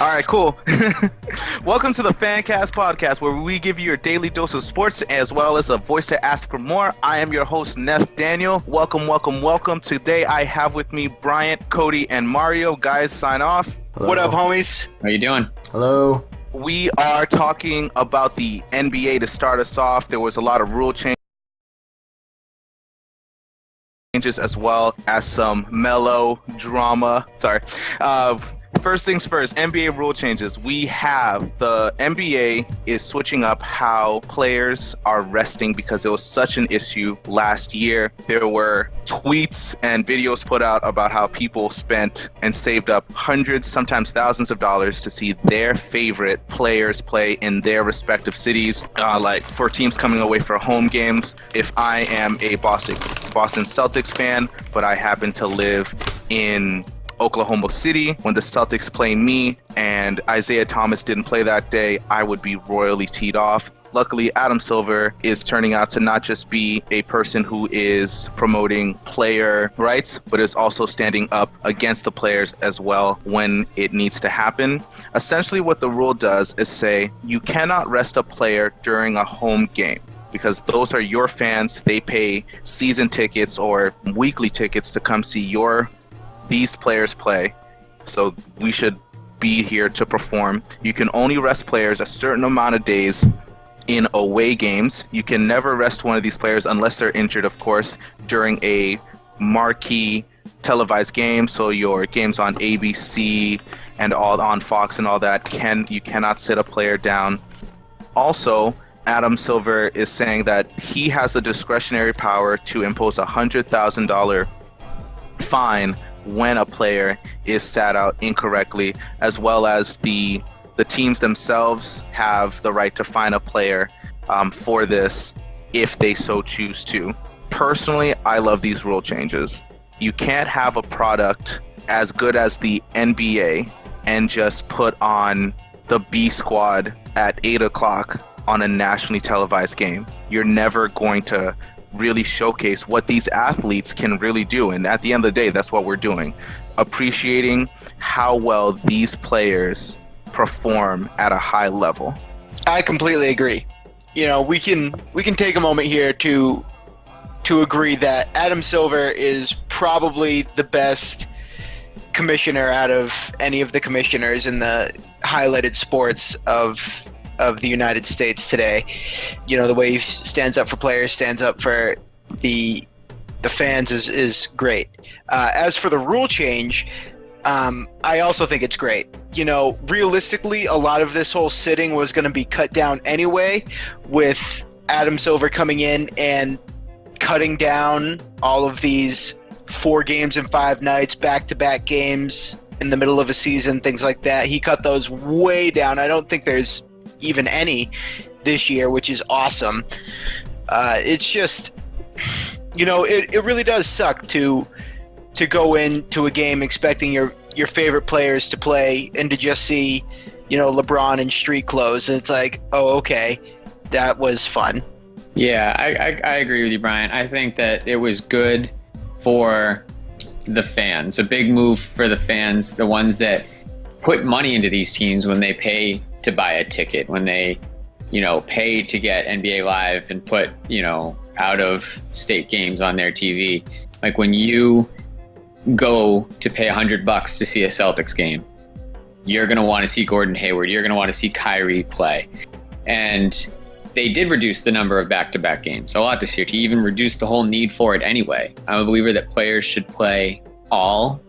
All right, cool. Welcome to the Fancast podcast, where we give you your daily dose of sports as well as a voice to ask for more. I am your host, Neff Daniel. Welcome, welcome, welcome. Today I have with me Bryant, Cody, and Mario. Guys, sign off. Hello. What up, homies? How you doing? Hello. We are talking about the NBA to start us off. There was a lot of rule changes as well as some mellow drama. First things first, NBA rule changes. We have the NBA is switching up how players are resting because it was such an issue last year. There were tweets and videos put out about how people spent and saved up hundreds, sometimes thousands of dollars to see their favorite players play in their respective cities, like for teams coming away for home games. If I am a Boston Celtics fan, but I happen to live in Oklahoma City, when the Celtics play me and Isaiah Thomas didn't play that day, I would be royally teed off. Luckily, Adam Silver is turning out to not just be a person who is promoting player rights, but is also standing up against the players as well when it needs to happen. Essentially, what the rule does is say you cannot rest a player during a home game, because those are your fans. They pay season tickets or weekly tickets to come see these players play, so we should be here to perform. You can only rest players a certain amount of days in away games. You can never rest one of these players unless they're injured, of course, during a marquee televised game. So your games on ABC and all on Fox and all that, you cannot sit a player down. Also, Adam Silver is saying that he has the discretionary power to impose a $100,000 fine when a player is sat out incorrectly, as well as the teams themselves have the right to fine a player for this if they so choose to. Personally, I love these rule changes. You can't have a product as good as the NBA and just put on the B squad at 8 o'clock on a nationally televised game. You're never going to really showcase what these athletes can really do. And at the end of the day, that's what we're doing. Appreciating how well these players perform at a high level. I completely agree. You know, we can take a moment here to agree that Adam Silver is probably the best commissioner out of any of the commissioners in the highlighted sports of the United States today. You know, the way he stands up for players, stands up for the fans is great. As for the rule change, I also think it's great. You know, realistically, a lot of this whole sitting was going to be cut down anyway, with Adam Silver coming in and cutting down all of these 4 games in 5 nights, back-to-back games in the middle of a season, things like that. He cut those way down. I don't think there's even any this year, which is awesome. It's just, you know, it really does suck to go into a game expecting your favorite players to play and to just see, you know, LeBron in street clothes, and it's like, oh, okay, that was fun. Yeah, I agree with you, Brian. I think that it was good for the fans, a big move for the fans, the ones that put money into these teams when they pay to buy a ticket, when they, you know, pay to get NBA Live and put, you know, out of state games on their TV. Like when you go to pay $100 to see a Celtics game, you're going to want to see Gordon Hayward. You're going to want to see Kyrie play. And they did reduce the number of back-to-back games a lot this year to even reduce the whole need for it anyway. I'm a believer that players should play all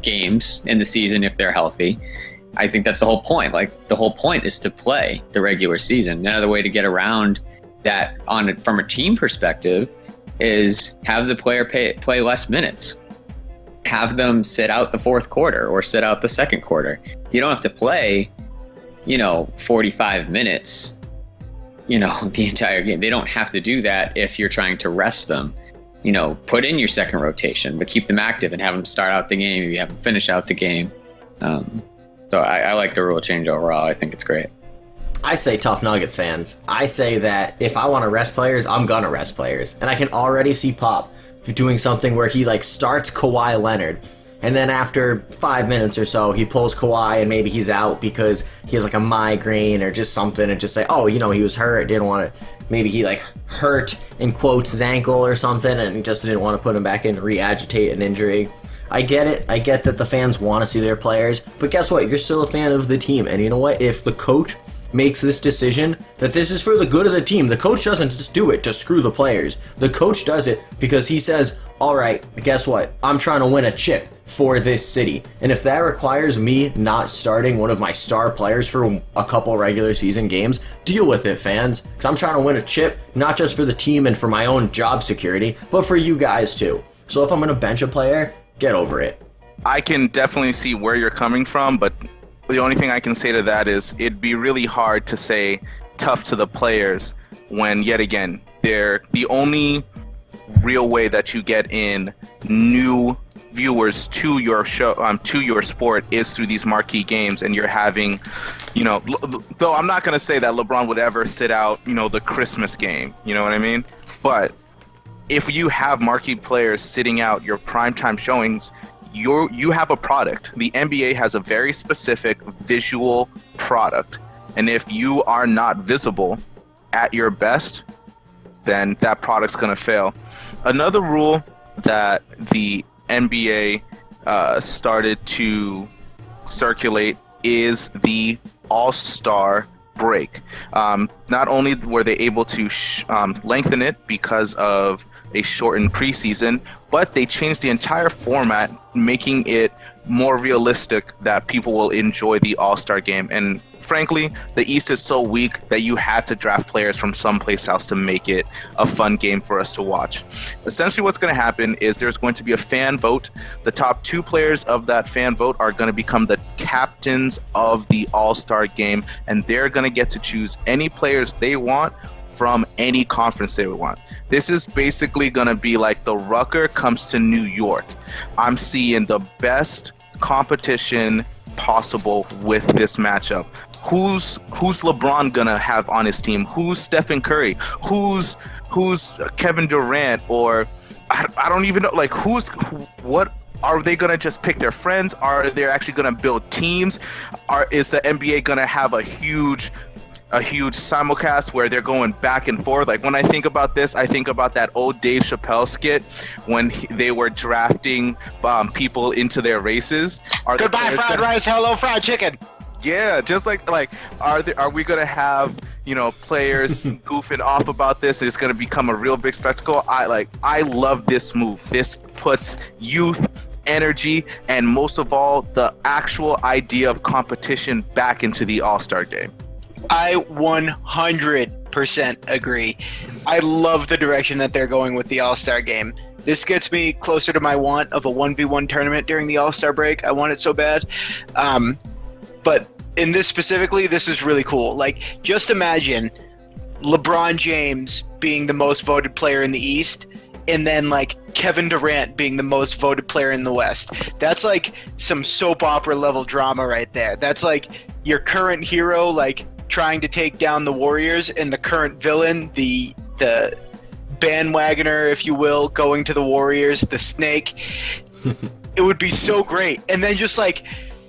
games in the season if they're healthy. I think that's the whole point. Like, the whole point is to play the regular season. Another way to get around that from a team perspective is have the player play less minutes. Have them sit out the fourth quarter or sit out the second quarter. You don't have to play, 45 minutes, the entire game. They don't have to do that if you're trying to rest them. Put in your second rotation, but keep them active and have them start out the game. You have them finish out the game. So I like the rule change overall. I think it's great. I say tough Nuggets fans. I say that if I want to rest players, I'm gonna rest players. And I can already see Pop doing something where he starts Kawhi Leonard and then after 5 minutes or so, he pulls Kawhi, and maybe he's out because he has like a migraine or just something, and just say, oh, he was hurt, didn't want to, maybe he like hurt, in quotes, his ankle or something, and he just didn't want to put him back in, re-agitate an injury. I get it. I get that the fans want to see their players, but guess what? You're still a fan of the team, and you know what? If the coach makes this decision that this is for the good of the team, the coach doesn't just do it to screw the players. The coach does it because he says, all right, guess what? I'm trying to win a chip for this city. And if that requires me not starting one of my star players for a couple regular season games, deal with it, fans. Because I'm trying to win a chip, not just for the team and for my own job security, but for you guys too. So if I'm going to bench a player, get over it. I can definitely see where you're coming from, but the only thing I can say to that is it'd be really hard to say tough to the players when, yet again, they're the only real way that you get in new viewers to your show, to your sport, is through these marquee games. And you're having, though I'm not going to say that LeBron would ever sit out, the Christmas game, you know what I mean? But if you have marquee players sitting out your primetime showings, you have a product. The NBA has a very specific visual product, and if you are not visible at your best, then that product's going to fail. Another rule that the NBA started to circulate is the All-Star break. Not only were they able to lengthen it because of a shortened preseason, but they changed the entire format, making it more realistic that people will enjoy the All-Star game. And frankly, the East is so weak that you had to draft players from someplace else to make it a fun game for us to watch. Essentially, what's going to happen is there's going to be a fan vote. The top 2 players of that fan vote are going to become the captains of the All-Star game, and they're going to get to choose any players they want from any conference they would want. This is basically going to be like the Rucker comes to New York. I'm seeing the best competition possible with this matchup. Who's LeBron gonna have on his team? Who's Stephen Curry? Who's Kevin Durant? Or I don't even know. Like what are they gonna just pick their friends? Are they actually gonna build teams? Is the NBA gonna have a huge simulcast where they're going back and forth? Like, when I think about this, I think about that old Dave Chappelle skit when they were drafting people into their races. Goodbye fried rice, hello fried chicken. Yeah, just like are we gonna have players goofing off about this? It's gonna become a real big spectacle. I love this move. This puts youth, energy, and most of all, the actual idea of competition back into the All-Star game. I 100% agree. I love the direction that they're going with the All-Star game. This gets me closer to my want of a 1v1 tournament during the All-Star break. I want it so bad. But in this specifically, this is really cool. Like, just imagine LeBron James being the most voted player in the East, and then like Kevin Durant being the most voted player in the West. That's like some soap opera level drama right there. That's like your current hero, like, trying to take down the Warriors, and the current villain, the bandwagoner, if you will, going to the Warriors, the Snake. It would be so great. And then just like,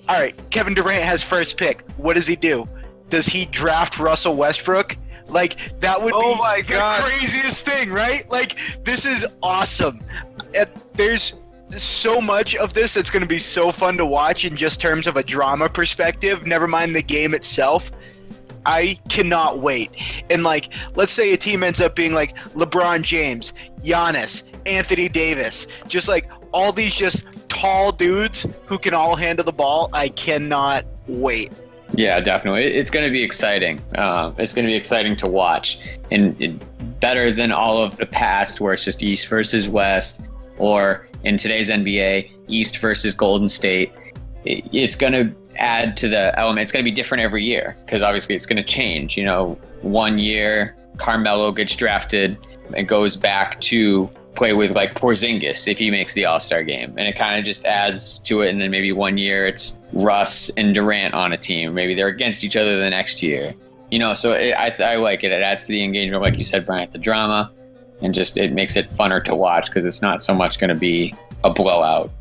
all right, Kevin Durant has first pick. What does he do? Does he draft Russell Westbrook? Like, that would be the craziest thing, right? Like, this is awesome. There's so much of this that's going to be so fun to watch in just terms of a drama perspective, never mind the game itself. I cannot wait. And like, let's say a team ends up being like LeBron James, Giannis, Anthony Davis, just like all these just tall dudes who can all handle the ball. I cannot wait. Yeah, definitely. It's going to be exciting. It's going to be exciting to watch, and better than all of the past where it's just East versus West, or in today's NBA, East versus Golden State. It's going to add to the element. It's going to be different every year because obviously it's going to change. 1 year Carmelo gets drafted and goes back to play with like Porzingis if he makes the All-Star game, and it kind of just adds to it. And then maybe 1 year it's Russ and Durant on a team. Maybe they're against each other the next year. So I like it. It adds to the engagement, like you said, Bryant, the drama, and just it makes it funner to watch because it's not so much going to be a blowout.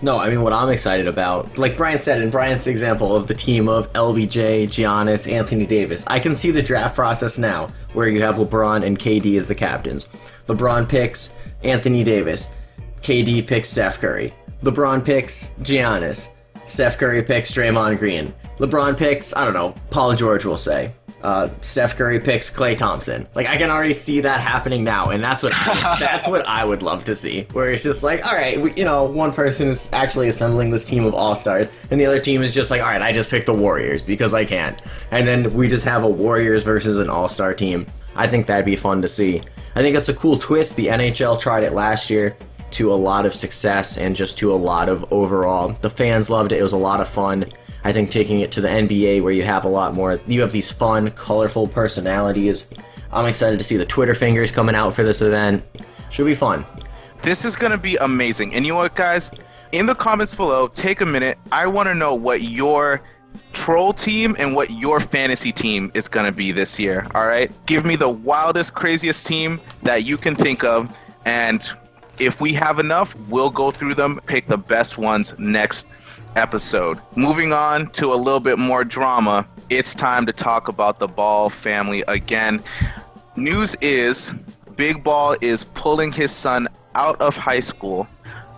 No, I mean, what I'm excited about, like Brian said, in Brian's example of the team of LBJ, Giannis, Anthony Davis, I can see the draft process now, where you have LeBron and KD as the captains. LeBron picks Anthony Davis. KD picks Steph Curry. LeBron picks Giannis. Steph Curry picks Draymond Green. LeBron picks, I don't know, Paul George, we'll say. Steph Curry picks Klay Thompson. Like, I can already see that happening now, and that's what I would love to see. Where it's just like, all right, one person is actually assembling this team of all-stars, and the other team is just like, all right, I just picked the Warriors because I can. And then we just have a Warriors versus an all-star team. I think that'd be fun to see. I think it's a cool twist. The NHL tried it last year to a lot of success and just to a lot of overall. The fans loved it. It was a lot of fun. I think taking it to the NBA where you have a lot more, you have these fun, colorful personalities. I'm excited to see the Twitter fingers coming out for this event. Should be fun. This is going to be amazing. And you know what, guys? In the comments below, take a minute. I want to know what your troll team and what your fantasy team is going to be this year, all right? Give me the wildest, craziest team that you can think of, and if we have enough, we'll go through them, pick the best ones next episode. Moving on to a little bit more drama, it's time to talk about the Ball family again. News is Big Ball is pulling his son out of high school,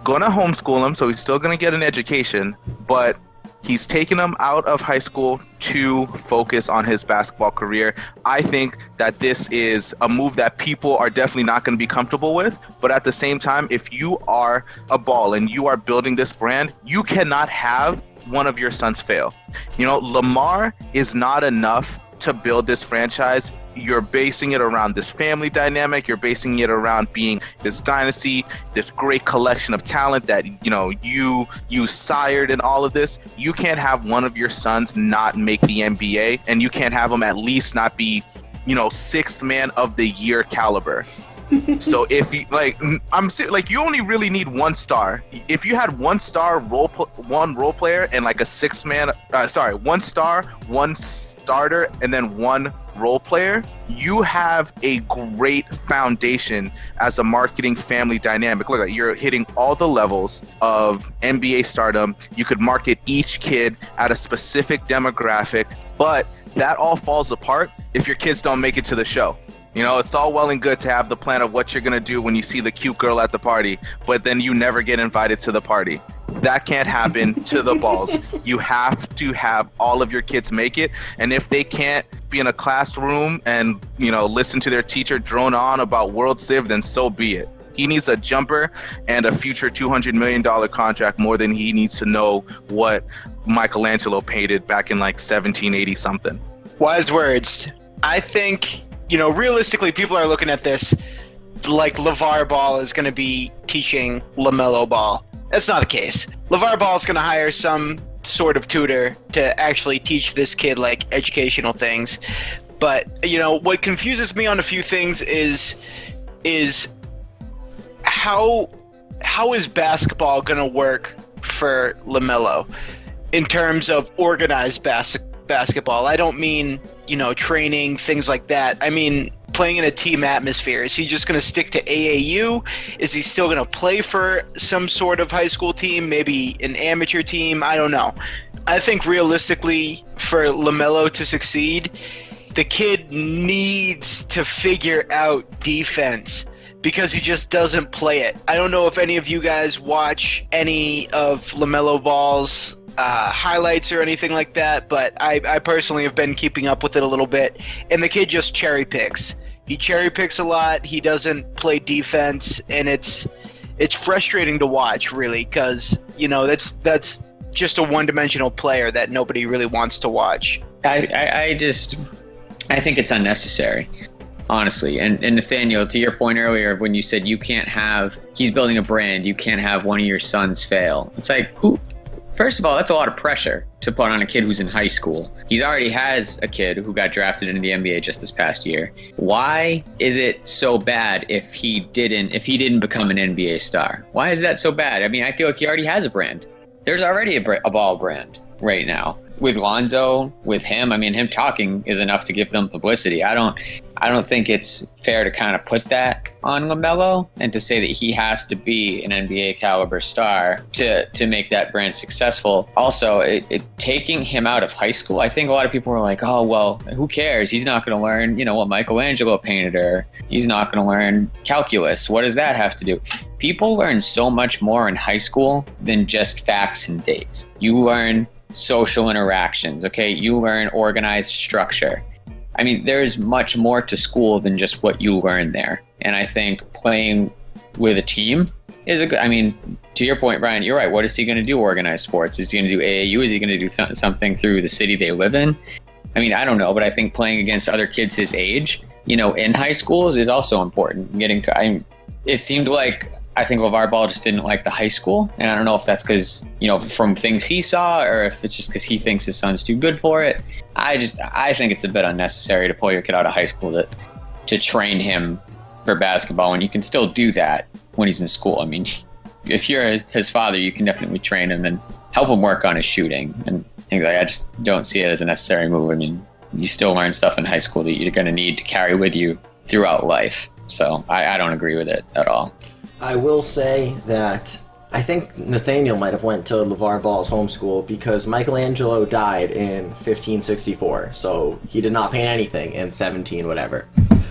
going to homeschool him, so he's still going to get an education, but he's taking him out of high school to focus on his basketball career. I think that this is a move that people are definitely not going to be comfortable with. But at the same time, if you are a Ball and you are building this brand, you cannot have one of your sons fail. Lamar is not enough to build this franchise. You're basing it around this family dynamic. You're basing it around being this dynasty, this great collection of talent that, you sired and all of this. You can't have one of your sons not make the NBA, and you can't have him at least not be, sixth man of the year caliber. So if you you only really need one star. If you had one role player and like a one star, one starter, and then one role player, you have a great foundation as a marketing family dynamic. Look, you're hitting all the levels of NBA stardom. You could market each kid at a specific demographic, but that all falls apart if your kids don't make it to the show. It's all well and good to have the plan of what you're going to do when you see the cute girl at the party, but then you never get invited to the party. That can't happen to the Balls. You have to have all of your kids make it, and if they can't be in a classroom and, listen to their teacher drone on about World Civ, then so be it. He needs a jumper and a future $200 million contract more than he needs to know what Michelangelo painted back in 1780 something. Wise words. I think, realistically, people are looking at this like LeVar Ball is going to be teaching LaMelo Ball. That's not the case. LeVar Ball is going to hire some sort of tutor to actually teach this kid educational things. But, what confuses me on a few things is how is basketball going to work for LaMelo in terms of organized basketball? I don't mean, training, things like that. I mean, playing in a team atmosphere. Is he just going to stick to AAU? Is he still going to play for some sort of high school team, maybe an amateur team? I don't know. I think realistically, for LaMelo to succeed, the kid needs to figure out defense because he just doesn't play it. I don't know if any of you guys watch any of LaMelo Ball's highlights or anything like that, but I personally have been keeping up with it a little bit, and the kid just cherry picks. He cherry picks a lot. He doesn't play defense, and it's frustrating to watch, really, because that's just a one-dimensional player that nobody really wants to watch. I think it's unnecessary, honestly. And Nathaniel, to your point earlier, when you said he's building a brand, you can't have one of your sons fail. It's like, who? First of all, that's a lot of pressure to put on a kid who's in high school. He already has a kid who got drafted into the NBA just this past year. Why is it so bad if he didn't become an NBA star? Why is that so bad? I mean, I feel like he already has a brand. There's already a Ball brand right now. With Lonzo, with him, I mean, him talking is enough to give them publicity. I I don't think it's fair to kind of put that on LaMelo and to say that he has to be an NBA caliber star to make that brand successful. Also, taking him out of high school, I think a lot of people are like, oh, well, who cares? He's not going to learn, what Michelangelo painted, or he's not going to learn calculus. What does that have to do? People learn so much more in high school than just facts and dates. You learn social interactions, okay? You learn organized structure. I mean, there's much more to school than just what you learn there. And I think playing with a team is a good, to your point, Brian, you're right. What is he going to do? Organized sports? Is he going to do AAU? Is he going to do something through the city they live in? I mean, I don't know, but I think playing against other kids his age, in high schools is also important. It seemed like, I think LeVar Ball just didn't like the high school. And I don't know if that's because, from things he saw, or if it's just because he thinks his son's too good for it. I think it's a bit unnecessary to pull your kid out of high school to train him for basketball, and you can still do that when he's in school. I mean, if you're his father, you can definitely train him and help him work on his shooting and things like that. I just don't see it as a necessary move. I mean, you still learn stuff in high school that you're going to need to carry with you throughout life. So I don't agree with it at all. I will say that I think Nathaniel might have went to LeVar Ball's home school because Michelangelo died in 1564, so he did not paint anything in 17 whatever.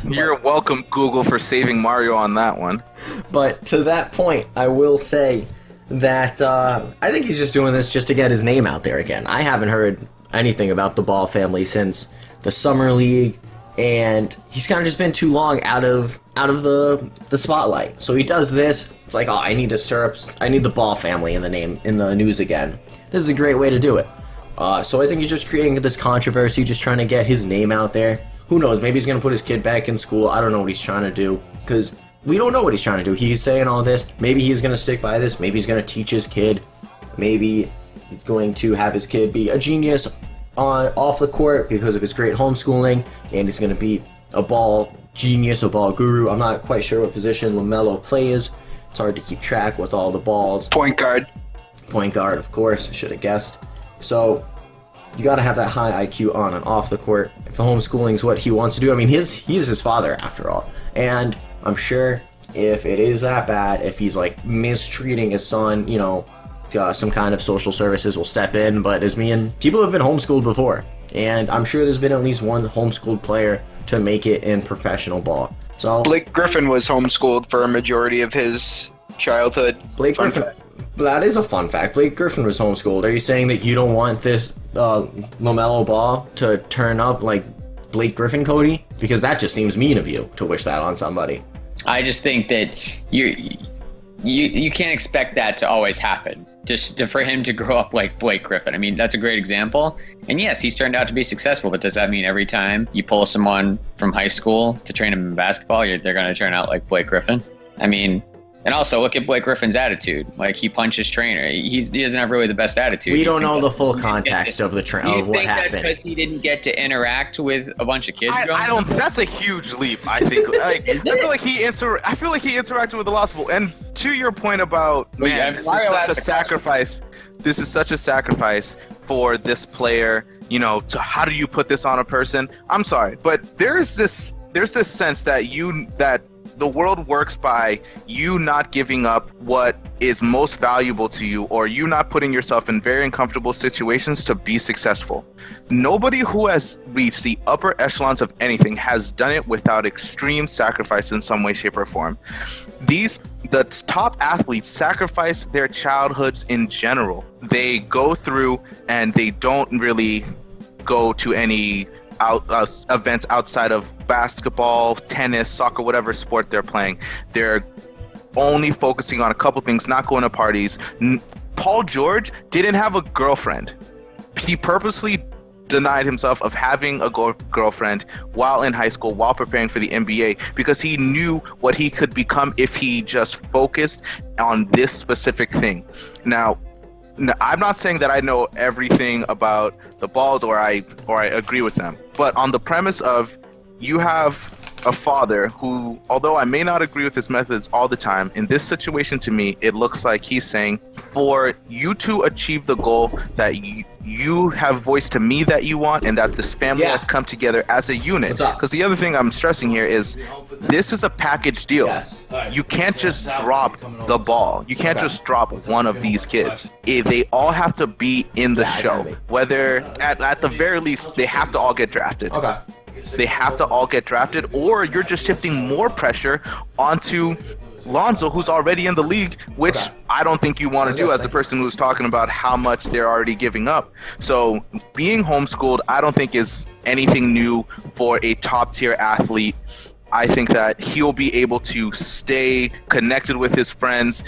You're welcome, Google, for saving Mario on that one. But to that point, I will say that I think he's just doing this just to get his name out there again. I haven't heard anything about the Ball family since the Summer League, and he's kind of just been too long out of the spotlight. So he does this. It's like, I need the Ball family in the news again. This is a great way to do it. So I think he's just creating this controversy, just trying to get his name out there. Who knows? Maybe he's going to put his kid back in school. I don't know what he's trying to do, because we don't know what he's trying to do. He's saying all this. Maybe he's going to stick by this. Maybe he's going to teach his kid. Maybe he's going to have his kid be a genius off the court because of his great homeschooling, and he's going to be a ball genius, a ball guru. I'm not quite sure what position LaMelo plays. It's hard to keep track with all the balls. Point guard. Point guard, of course. I should have guessed. So you got to have that high IQ on and off the court. If the homeschooling is what he wants to do, I mean, he's his father after all. And I'm sure if it is that bad, if he's like mistreating his son, some kind of social services will step in. But people have been homeschooled before, and I'm sure there's been at least one homeschooled player to make it in professional ball. So Blake Griffin was homeschooled for a majority of his childhood. That is a fun fact. Blake Griffin was homeschooled. Are you saying that you don't want this LaMelo Ball to turn up like Blake Griffin, Cody? Because that just seems mean of you to wish that on somebody. I just think that you can't expect that to always happen. Just for him to grow up like Blake Griffin. I mean, that's a great example. And yes, he's turned out to be successful, but does that mean every time you pull someone from high school to train him in basketball, they're going to turn out like Blake Griffin? I mean, and also look at Blake Griffin's attitude. Like, he punches trainer. He doesn't have really the best attitude. We don't know the full context of what happened. Do you think that's because he didn't get to interact with a bunch of kids? I don't. That's a huge leap. I think. I feel like he interacted with a lot of people. And to your point about this is such a sacrifice. This is such a sacrifice for this player. To how do you put this on a person? I'm sorry, but there's this sense that the world works by you not giving up what is most valuable to you, or you not putting yourself in very uncomfortable situations to be successful. Nobody who has reached the upper echelons of anything has done it without extreme sacrifice in some way, shape, or form. The top athletes sacrifice their childhoods in general. They go through and they don't really go to any events outside of basketball, tennis, soccer, whatever sport they're playing. They're only focusing on a couple things, not going to parties. Paul George didn't have a girlfriend. He purposely denied himself of having a girlfriend while in high school, while preparing for the NBA, because he knew what he could become if he just focused on this specific thing. Now, I'm not saying that I know everything about the Balls or I agree with them, but on the premise of you have a father who, although I may not agree with his methods all the time, in this situation to me, it looks like he's saying, for you to achieve the goal that you have voiced to me that you want, and that this family has come together as a unit. Because the other thing I'm stressing here is this is a package deal. Yes. You can't just drop the ball. You can't just drop one of these kids. They all have to be in the show. Whether at the very least they have to all get drafted. Okay. They have to all get drafted, or you're just shifting more pressure onto Lonzo, who's already in the league, which I don't think you want to do as a person who's talking about how much they're already giving up. So being homeschooled, I don't think is anything new for a top tier athlete. I think that he'll be able to stay connected with his friends.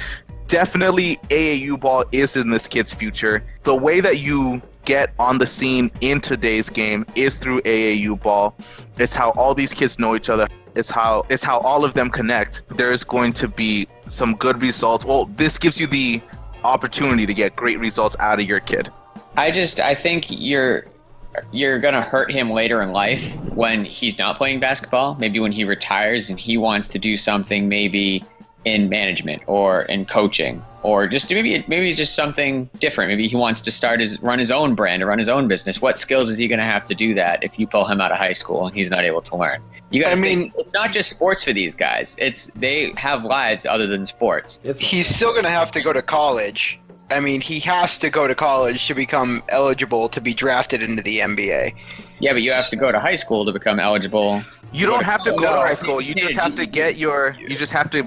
Definitely AAU ball is in this kid's future. The way that you get on the scene in today's game is through AAU ball. It's how all these kids know each other. It's how all of them connect. There's going to be some good results. Well, this gives you the opportunity to get great results out of your kid. I think you're gonna hurt him later in life when he's not playing basketball. Maybe when he retires and he wants to do something, maybe in management or in coaching, or just maybe just something different. Maybe he wants to run his own brand or run his own business. What skills is he going to have to do that if you pull him out of high school and he's not able to learn? You got to think, it's not just sports for these guys. They have lives other than sports. He's still going to have to go to college. I mean, he has to go to college to become eligible to be drafted into the NBA. Yeah, but you have to go to high school to become eligible. You don't have to go to high school. You just have to get your. You just have to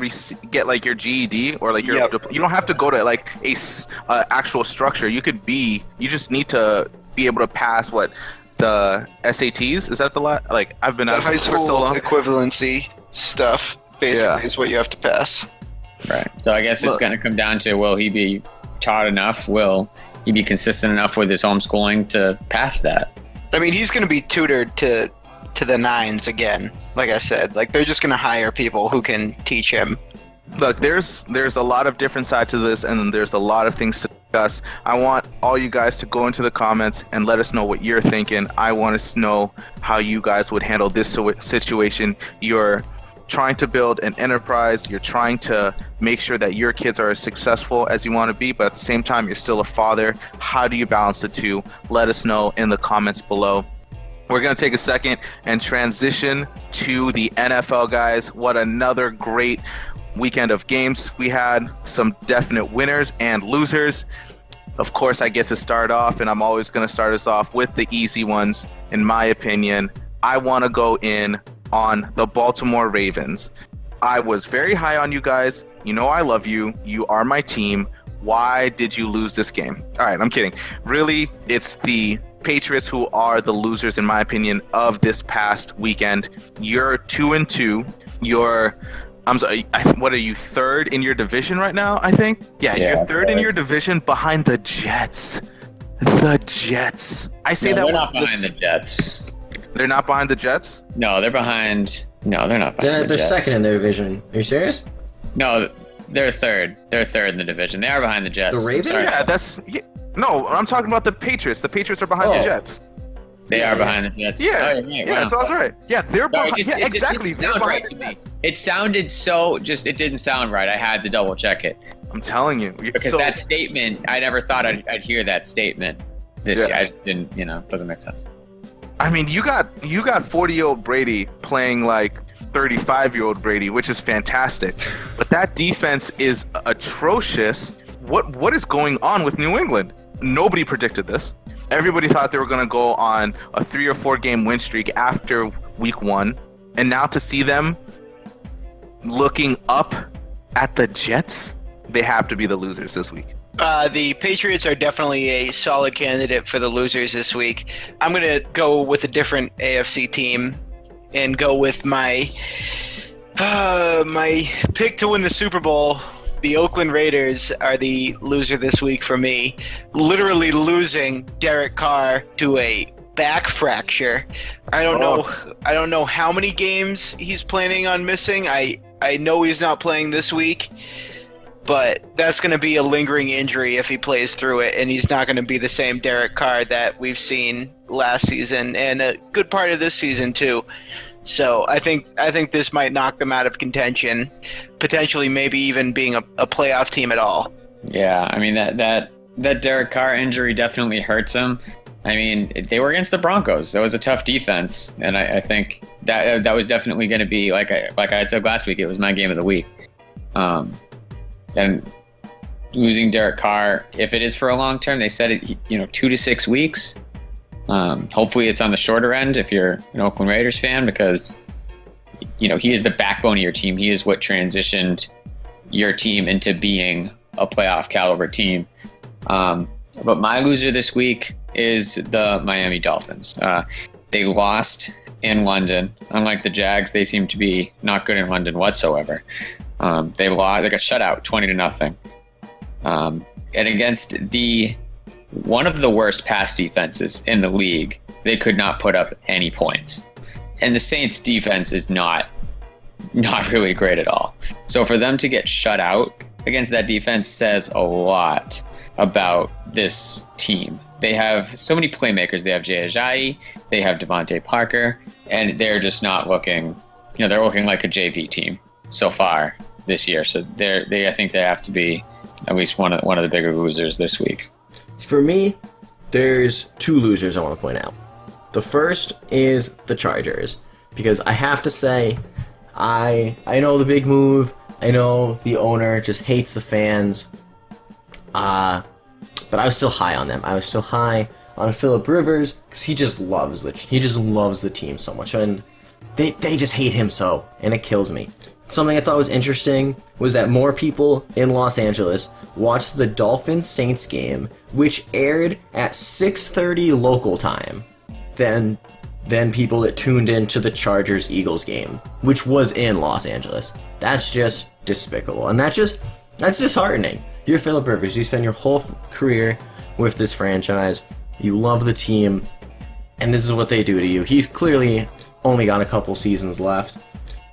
get like your GED or like your. Yep. You don't have to go to like a actual structure. You could be. You just need to be able to pass what the SATs. Is that the like I've been out of school for so long. Equivalency stuff basically is what you have to pass. Right. So I guess it's going to come down to, will he be taught enough? Will he be consistent enough with his homeschooling to pass that? I mean, he's going to be tutored to the nines again. Like I said, like they're just going to hire people who can teach him. Look, there's a lot of different sides to this, and there's a lot of things to discuss. I want all you guys to go into the comments and let us know what you're thinking. I want to know how you guys would handle this situation. You're trying to build an enterprise. You're trying to make sure that your kids are as successful as you want to be, but at the same time, you're still a father. How do you balance the two? Let us know in the comments below. We're going to take a second and transition to the NFL, guys. What another great weekend of games we had. Some definite winners and losers. Of course, I get to start off, and I'm always going to start us off with the easy ones. In my opinion, I want to go in on the Baltimore Ravens. I was very high on you guys. You know I love you. You are my team. Why did you lose this game? All right, I'm kidding. Really, it's the Patriots who are the losers, in my opinion, of this past weekend. You're 2-2. I'm sorry, what are you, third in your division right now, I think? Yeah, you're third in your division behind the Jets. The Jets. I say that they're not behind the Jets. They're not behind the Jets? No, they're behind. No, they're not behind the They're Jets. second in their division. Are you serious? No, they're third. They're third in the division. They are behind the Jets. The Ravens? Yeah, no, I'm talking about the Patriots. The Patriots are behind the Jets. They are behind the Jets. Yeah, right. Yeah, so I was right. Yeah, they're behind. Exactly. They're behind right the Jets. It sounded it didn't sound right. I had to double check it. I'm telling you. Because that statement, I never thought I'd hear that statement this year. I didn't, doesn't make sense. I mean, you got 40-year-old Brady playing like 35-year-old Brady, which is fantastic. But that defense is atrocious. What is going on with New England? Nobody predicted this. Everybody thought they were going to go on a 3 or 4 game win streak after week 1. And now to see them looking up at the Jets, they have to be the losers this week. The Patriots are definitely a solid candidate for the losers this week. I'm going to go with a different AFC team and go with my pick to win the Super Bowl. The Oakland Raiders are the loser this week for me. Literally losing Derek Carr to a back fracture. I don't know how many games he's planning on missing. I know he's not playing this week. But that's going to be a lingering injury if he plays through it, and he's not going to be the same Derek Carr that we've seen last season and a good part of this season too. So I think this might knock them out of contention, potentially maybe even being a playoff team at all. Yeah, I mean that Derek Carr injury definitely hurts him. I mean, they were against the Broncos. That was a tough defense, and I think that was definitely going to be like I had said last week. It was my game of the week. And losing Derek Carr, if it is for a long term, they said it 2 to 6 weeks. Hopefully, it's on the shorter end if you're an Oakland Raiders fan, because he is the backbone of your team. He is what transitioned your team into being a playoff caliber team. But my loser this week is the Miami Dolphins. They lost in London. Unlike the Jags, they seem to be not good in London whatsoever. They lost, like a shutout, 20-0. And against one of the worst pass defenses in the league, they could not put up any points. And the Saints defense is not really great at all. So for them to get shut out against that defense says a lot about this team. They have so many playmakers. They have Jay Ajayi, they have Devontae Parker, and they're just not looking, they're looking like a JV team so far this year. So I think they have to be at least one of the bigger losers this week. For me, there's 2 losers I want to point out. The first is the Chargers, because I have to say, I know the big move. I know the owner just hates the fans. But I was still high on them. I was still high on Phillip Rivers because he just loves the team so much, and they just hate him so, and it kills me. Something I thought was interesting was that more people in Los Angeles watched the Dolphins-Saints game, which aired at 6:30 local time, than people that tuned in to the Chargers-Eagles game, which was in Los Angeles. That's just despicable, and that's disheartening. You're Phillip Rivers. You spend your whole career with this franchise. You love the team, and this is what they do to you. He's clearly only got a couple seasons left.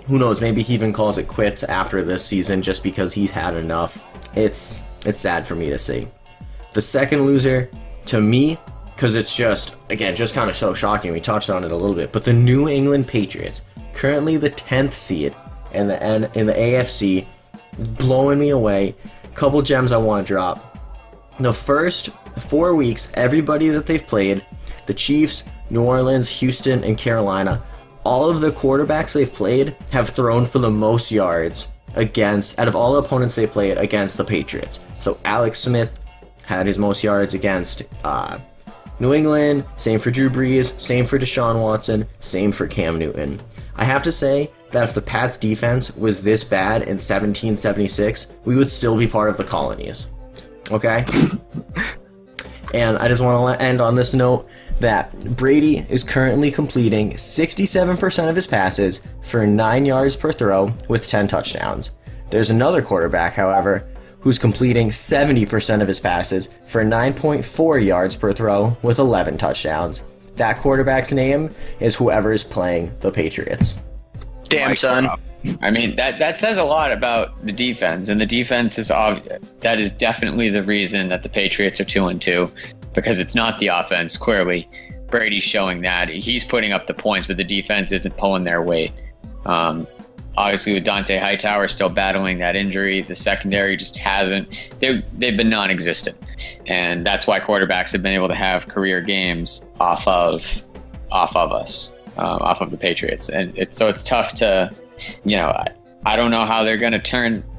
Who knows? Maybe he even calls it quits after this season just because he's had enough. It's sad for me to see. The second loser, to me, because it's just kind of so shocking. We touched on it a little bit, but the New England Patriots, currently the 10th seed in the AFC, blowing me away. Couple gems I want to drop. The first 4 weeks, everybody that they've played, the Chiefs, New Orleans, Houston, and Carolina, all of the quarterbacks they've played have thrown for the most yards out of all the opponents they played against the Patriots. So Alex Smith had his most yards against New England, same for Drew Brees, same for Deshaun Watson, same for Cam Newton. I have to say that if the Pats defense was this bad in 1776, we would still be part of the colonies. Okay? And I just want to end on this note that Brady is currently completing 67% of his passes for 9 yards per throw with 10 touchdowns. There's another quarterback, however, who's completing 70% of his passes for 9.4 yards per throw with 11 touchdowns. That quarterback's name is whoever is playing the Patriots. Damn, son. I mean, that says a lot about the defense, and the defense that is definitely the reason that the Patriots are 2-2, because it's not the offense. Clearly, Brady's showing that he's putting up the points, but the defense isn't pulling their weight. Obviously, with Dante Hightower still battling that injury, the secondary just hasn't. They've been non-existent, and that's why quarterbacks have been able to have career games off of us, off of the Patriots, and it's tough to, I don't know how they're going to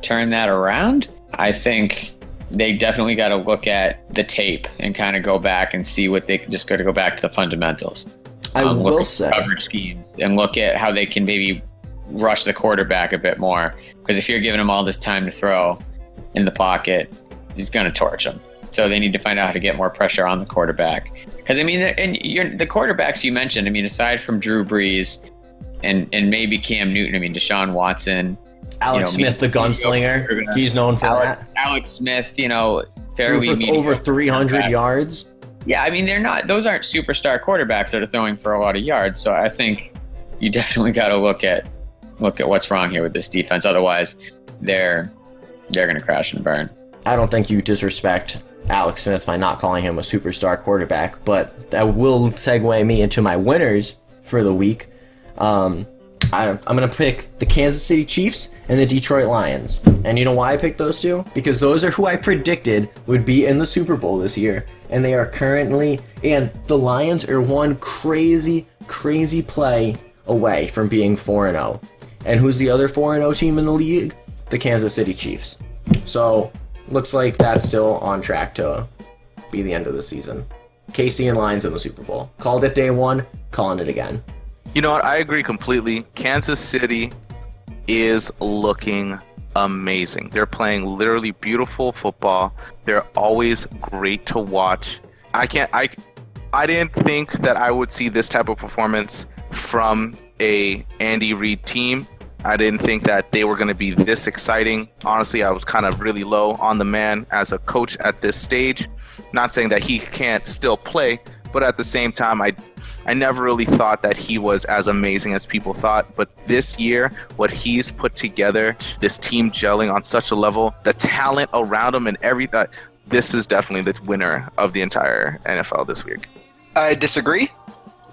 turn that around. I think they definitely got to look at the tape and kind of go back and see what they just got to go back to the fundamentals. I will say coverage schemes and look at how they can maybe rush the quarterback a bit more, because if you're giving him all this time to throw in the pocket, he's going to torch him. So they need to find out how to get more pressure on the quarterback. Because I mean, the quarterbacks you mentioned, I mean, aside from Drew Brees and maybe Cam Newton, I mean, Deshaun Watson, Alex Smith, the gunslinger, he's known for that. Alex Smith, fairly over 300 yards. Yeah, I mean, those aren't superstar quarterbacks that are throwing for a lot of yards. So I think you definitely got to look at what's wrong here with this defense. Otherwise, they're going to crash and burn. I don't think you disrespect Alex Smith by not calling him a superstar quarterback, but that will segue me into my winners for the week. I'm going to pick the Kansas City Chiefs and the Detroit Lions. And you know why I picked those two? Because those are who I predicted would be in the Super Bowl this year. And they are currently, and the Lions are one crazy play away from being 4-0. And who's the other 4-0 team in the league? The Kansas City Chiefs. So, looks like that's still on track to be the end of the season. KC and Lions in the Super Bowl. Called it day one, calling it again. You know what? I agree completely. Kansas City is looking amazing. They're playing literally beautiful football. They're always great to watch. I didn't think that I would see this type of performance from a Andy Reid team. I didn't think that they were going to be this exciting. Honestly, I was kind of really low on the man as a coach at this stage. Not saying that he can't still play, but at the same time, I never really thought that he was as amazing as people thought. But this year, what he's put together, this team gelling on such a level, the talent around him and everything, this is definitely the winner of the entire NFL this week. I disagree.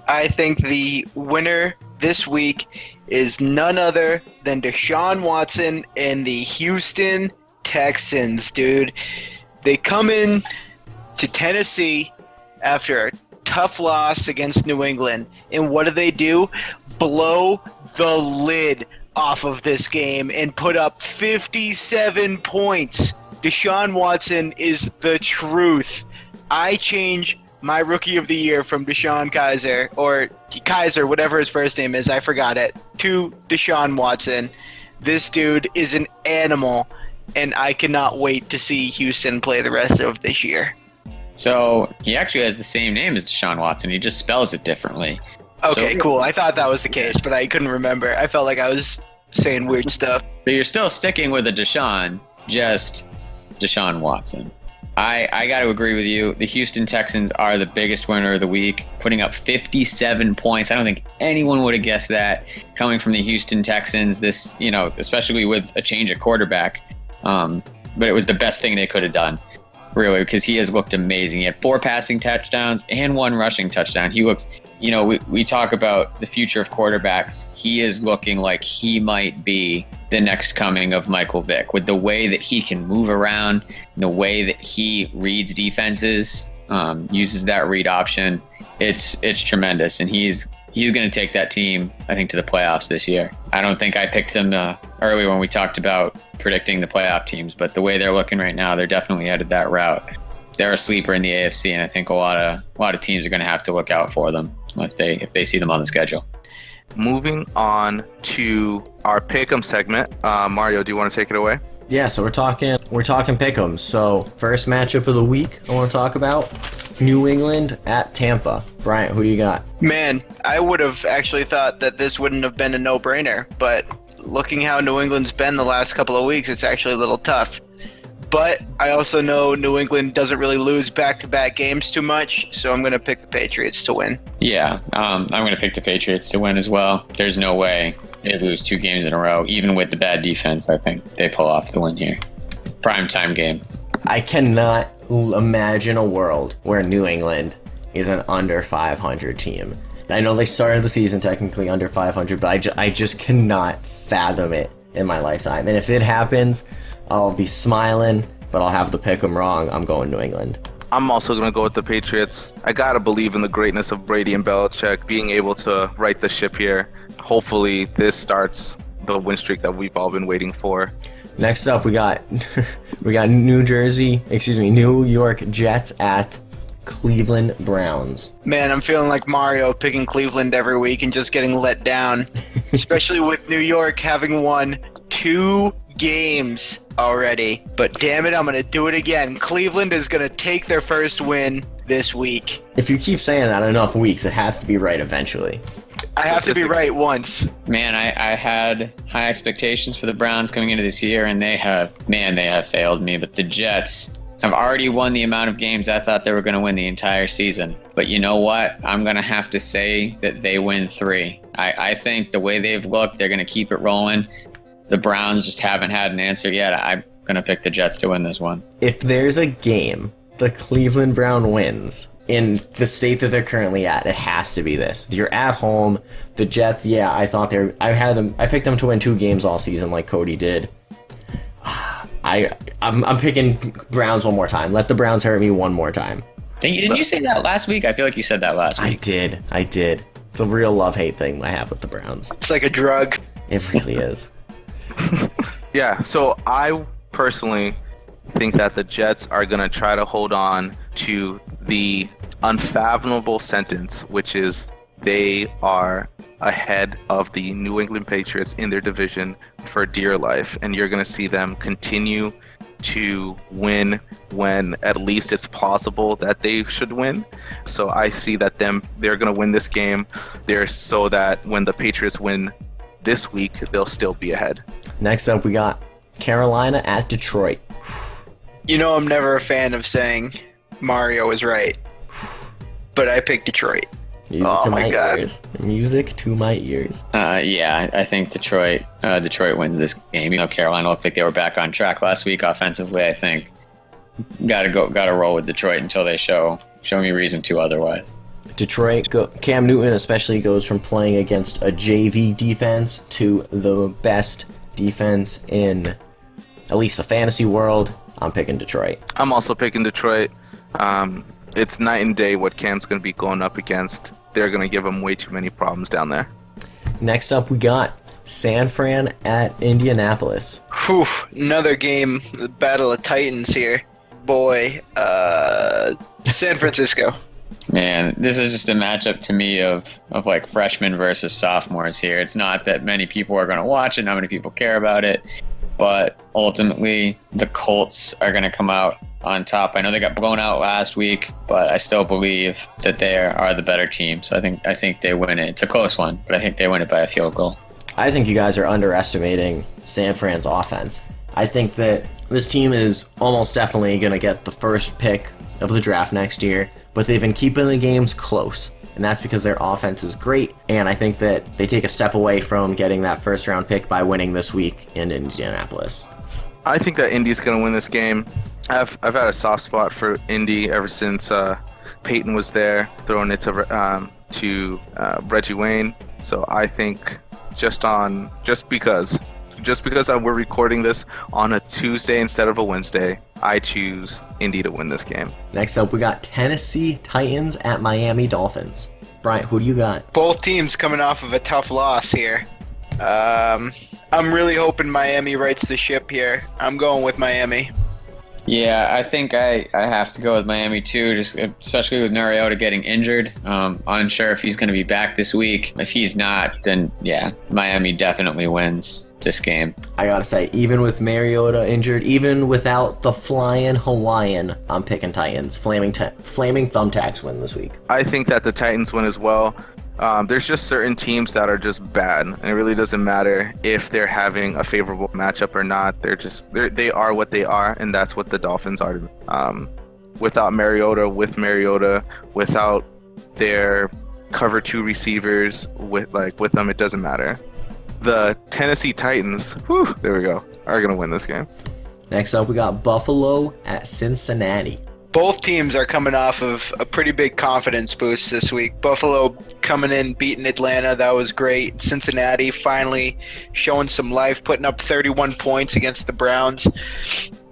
I think the winner this week is none other than Deshaun Watson and the Houston Texans, dude. They come in to Tennessee after a tough loss against New England, and what do? Blow the lid off of this game and put up 57 points. Deshaun Watson is the truth. I change my rookie of the year from Deshaun Kaiser, or Kaiser, whatever his first name is, I forgot it, to Deshaun Watson. This dude is an animal, and I cannot wait to see Houston play the rest of this year. So he actually has the same name as Deshaun Watson. He just spells it differently. Okay, cool. I thought that was the case, but I couldn't remember. I felt like I was saying weird stuff. So you're still sticking with a Deshaun, just Deshaun Watson. I got to agree with you. The Houston Texans are the biggest winner of the week, putting up 57 points. I don't think anyone would have guessed that coming from the Houston Texans, this, especially with a change at quarterback. But it was the best thing they could have done, really, because he has looked amazing. He had 4 passing touchdowns and 1 rushing touchdown. He looks, we talk about the future of quarterbacks. He is looking like he might be the next coming of Michael Vick, with the way that he can move around, the way that he reads defenses, uses that read option. It's tremendous, and he's going to take that team, I think, to the playoffs this year. I don't think I picked them earlier when we talked about predicting the playoff teams, but the way they're looking right now, they're definitely headed that route. They're a sleeper in the AFC, and I think a lot of teams are going to have to look out for them if they see them on the schedule. Moving on to our pick'em segment, Mario, do you want to take it away? Yeah, so we're talking pick'ems. So first matchup of the week I want to talk about, New England at Tampa. Bryant, who do you got? Man, I would have actually thought that this wouldn't have been a no-brainer, but looking how New England's been the last couple of weeks, it's actually a little tough. But I also know New England doesn't really lose back-to-back games too much, so I'm going to pick the Patriots to win. Yeah, I'm going to pick the Patriots to win as well. There's no way they lose 2 games in a row, even with the bad defense. I think they pull off the win here. Primetime game. I cannot imagine a world where New England is an under 500 team. I know they started the season technically under 500, but I just cannot fathom it in my lifetime. And if it happens, I'll be smiling, but I'll have to pick them wrong. I'm going New England. I'm also going to go with the Patriots. I got to believe in the greatness of Brady and Belichick being able to right the ship here. Hopefully this starts the win streak that we've all been waiting for. Next up, we got New York Jets at Cleveland Browns. Man, I'm feeling like Mario picking Cleveland every week and just getting let down, especially with New York having won 2 games already. But damn it, I'm going to do it again. Cleveland is going to take their first win this week. If you keep saying that enough weeks, it has to be right eventually. I have to be right once. Man, I had high expectations for the Browns coming into this year, and they have failed me. But the Jets have already won the amount of games I thought they were going to win the entire season. But you know what? I'm going to have to say that they win 3. I think the way they've looked, they're going to keep it rolling. The Browns just haven't had an answer yet. I'm going to pick the Jets to win this one. If there's a game the Cleveland Brown wins in the state that they're currently at, it has to be this. You're at home. The Jets, yeah, I picked them to win 2 games all season like Cody did. I'm picking Browns one more time. Let the Browns hurt me one more time. Didn't you say that last week? I feel like you said that last week. I did. It's a real love-hate thing I have with the Browns. It's like a drug. It really is. Yeah, so I personally think that the Jets are going to try to hold on to the unfathomable sentence, which is they are ahead of the New England Patriots in their division for dear life, and you're going to see them continue to win when at least it's plausible that they should win. So I see that they're going to win this game there so that when the Patriots win this week, they'll still be ahead. Next up, we got Carolina at Detroit. You know, I'm never a fan of saying Mario is right, but I picked Detroit. Music to my ears. Music to my ears. Yeah, I think Detroit wins this game. You know, Carolina looked like they were back on track last week offensively. I think got to roll with Detroit until they show me reason to otherwise. Detroit, Cam Newton especially goes from playing against a JV defense to the best defense in at least the fantasy world. I'm picking Detroit. I'm also picking Detroit. It's night and day what Cam's going to be going up against. They're going to give him way too many problems down there. Next up, we got San Fran at Indianapolis. Whew, another game, the Battle of Titans here. Boy, San Francisco. Man, this is just a matchup to me of like freshmen versus sophomores here. It's not that many people are going to watch it, not many people care about it, but ultimately the Colts are going to come out on top. I know they got blown out last week, but I still believe that they are the better team. So I think they win it. It's a close one, but I think they win it by a field goal. I think you guys are underestimating San Fran's offense. I think that this team is almost definitely going to get the first pick of the draft next year, but they've been keeping the games close, and that's because their offense is great, and I think that they take a step away from getting that first round pick by winning this week in Indianapolis. I think that Indy's going to win this game. I've had a soft spot for Indy ever since Peyton was there, throwing it to Reggie Wayne. So I think just because we're recording this on a Tuesday instead of a Wednesday, I choose Indy to win this game. Next up, we got Tennessee Titans at Miami Dolphins. Bryant, who do you got? Both teams coming off of a tough loss here. I'm really hoping Miami rights the ship here. I'm going with Miami. Yeah, I think I have to go with Miami too, just especially with Mariota getting injured. Unsure if he's going to be back this week. If he's not, then yeah, Miami definitely wins this game. I gotta say, even with Mariota injured, even without the flying Hawaiian, I'm picking Titans. Flaming thumbtacks win this week. I think that the Titans win as well. There's just certain teams that are just bad, and it really doesn't matter if they're having a favorable matchup or not. They are what they are, and that's what the Dolphins are. Without Mariota, without their cover 2 receivers, with them, it doesn't matter. The Tennessee Titans, there we go, are going to win this game. Next up, we got Buffalo at Cincinnati. Both teams are coming off of a pretty big confidence boost this week. Buffalo coming in, beating Atlanta. That was great. Cincinnati finally showing some life, putting up 31 points against the Browns.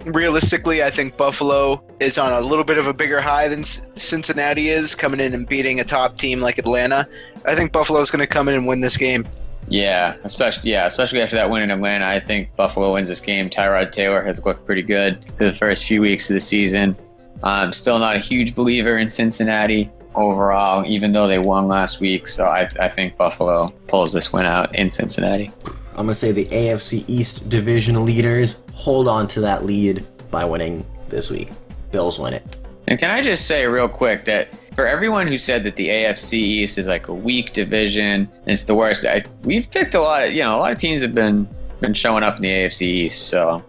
Realistically, I think Buffalo is on a little bit of a bigger high than Cincinnati is, coming in and beating a top team like Atlanta. I think Buffalo's going to come in and win this game. Yeah, especially after that win in Atlanta, I think Buffalo wins this game. Tyrod Taylor has looked pretty good through the first few weeks of the season. I'm still not a huge believer in Cincinnati overall, even though they won last week. So I think Buffalo pulls this win out in Cincinnati. I'm going to say the AFC East division leaders hold on to that lead by winning this week. Bills win it. And can I just say real quick that for everyone who said that the AFC East is like a weak division, it's the worst. We've picked a lot of teams have been showing up in the AFC East, so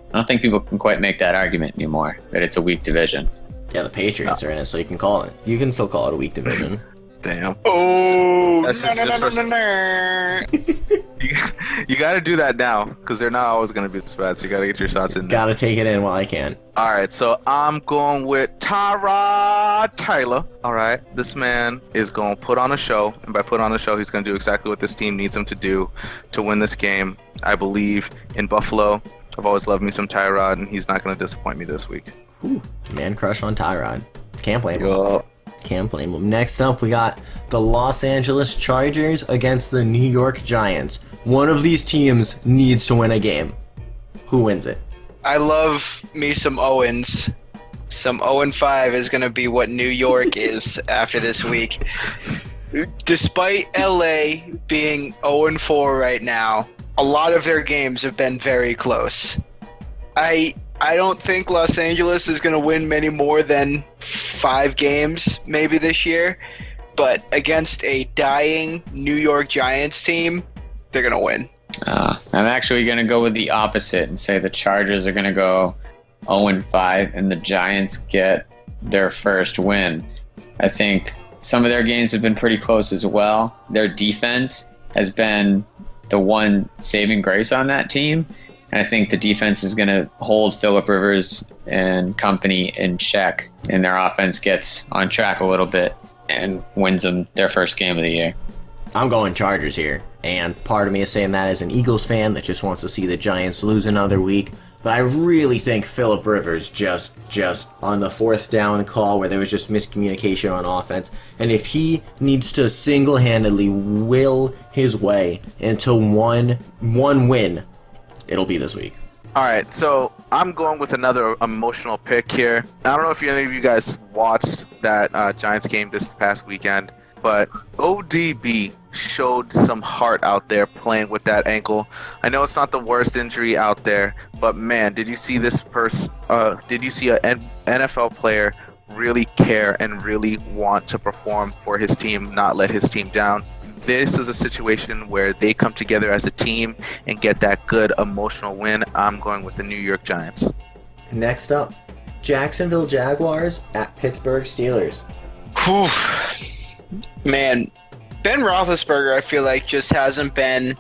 I don't think people can quite make that argument anymore that it's a weak division. Yeah, the Patriots are in it, so you can still call it a weak division. Damn. Oh, That's just you got to do that now because they're not always going to be this bad. So you got to get your shots in. Gotta take it in while I can. All right, so I'm going with Tyrod Taylor. All right, this man is going to put on a show, and by put on a show, he's going to do exactly what this team needs him to do to win this game. I believe in Buffalo. I've always loved me some Tyrod, and he's not going to disappoint me this week. Ooh, man crush on Tyrod. Can't blame him. Yo. Can't blame him. Next up, we got the Los Angeles Chargers against the New York Giants. One of these teams needs to win a game. Who wins it? I love me some Owens. Some 0-5 is going to be what New York is after this week. Despite LA being 0-4 right now, a lot of their games have been very close. I don't think Los Angeles is going to win many more than 5 games maybe this year, but against a dying New York Giants team, they're going to win. I'm actually going to go with the opposite and say the Chargers are going to go 0-5 and the Giants get their first win. I think some of their games have been pretty close as well. Their defense has been the one saving grace on that team. And I think the defense is going to hold Phillip Rivers and company in check, and their offense gets on track a little bit and wins them their first game of the year. I'm going Chargers here, and part of me is saying that as an Eagles fan that just wants to see the Giants lose another week. But I really think Phillip Rivers just on the 4th down call where there was just miscommunication on offense, and if he needs to single-handedly will his way into one win, it'll be this week. All right, so I'm going with another emotional pick here. I don't know if any of you guys watched that Giants game this past weekend, but ODB showed some heart out there playing with that ankle. I know it's not the worst injury out there, but man, did you see this did you see an NFL player really care and really want to perform for his team, not let his team down? This is a situation where they come together as a team and get that good emotional win. I'm going with the New York Giants. Next up, Jacksonville Jaguars at Pittsburgh Steelers. Whew. Man, Ben Roethlisberger, I feel like, just hasn't been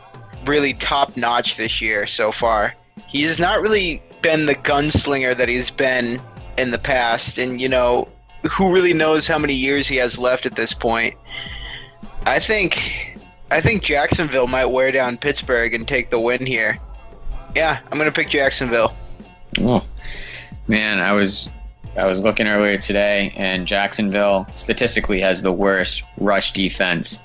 really top-notch this year so far. He's not really been the gunslinger that he's been in the past, and, you know, who really knows how many years he has left at this point. I think Jacksonville might wear down Pittsburgh and take the win here. Yeah, I'm going to pick Jacksonville. Oh, man, I was looking earlier today, and Jacksonville statistically has the worst rush defense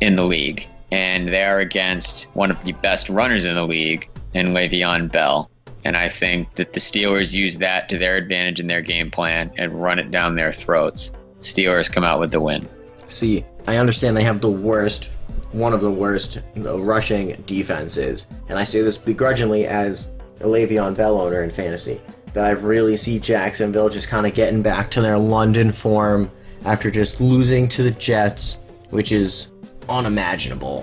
in the league, and they are against one of the best runners in the league in Le'Veon Bell. And I think that the Steelers use that to their advantage in their game plan and run it down their throats. Steelers come out with the win. See, I understand they have one of the worst rushing defenses, and I say this begrudgingly as a Le'Veon Bell owner in fantasy, that I really see Jacksonville just kind of getting back to their London form after just losing to the Jets, which is unimaginable.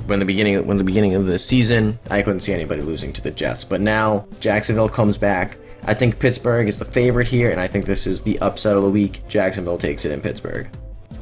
When the beginning of the season, I couldn't see anybody losing to the Jets, but now Jacksonville comes back. I think Pittsburgh is the favorite here, and I think this is the upset of the week. Jacksonville takes it in Pittsburgh.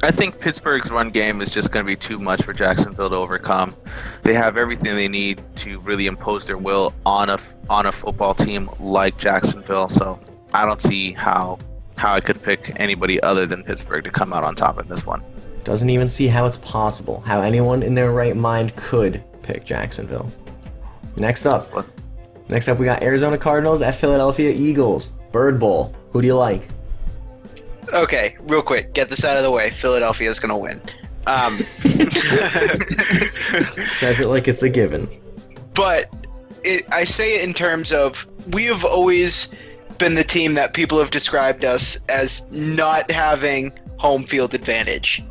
I think Pittsburgh's run game is just going to be too much for Jacksonville to overcome. They have everything they need to really impose their will on a football team like Jacksonville. So I don't see how I could pick anybody other than Pittsburgh to come out on top in this one. Doesn't even see how it's possible, how anyone in their right mind could pick Jacksonville. Next up, we got Arizona Cardinals at Philadelphia Eagles. Bird Bowl. Who do you like? Okay, real quick, get this out of the way. Philadelphia's going to win. Says it like it's a given. But I say it in terms of, we have always been the team that people have described us as not having home field advantage.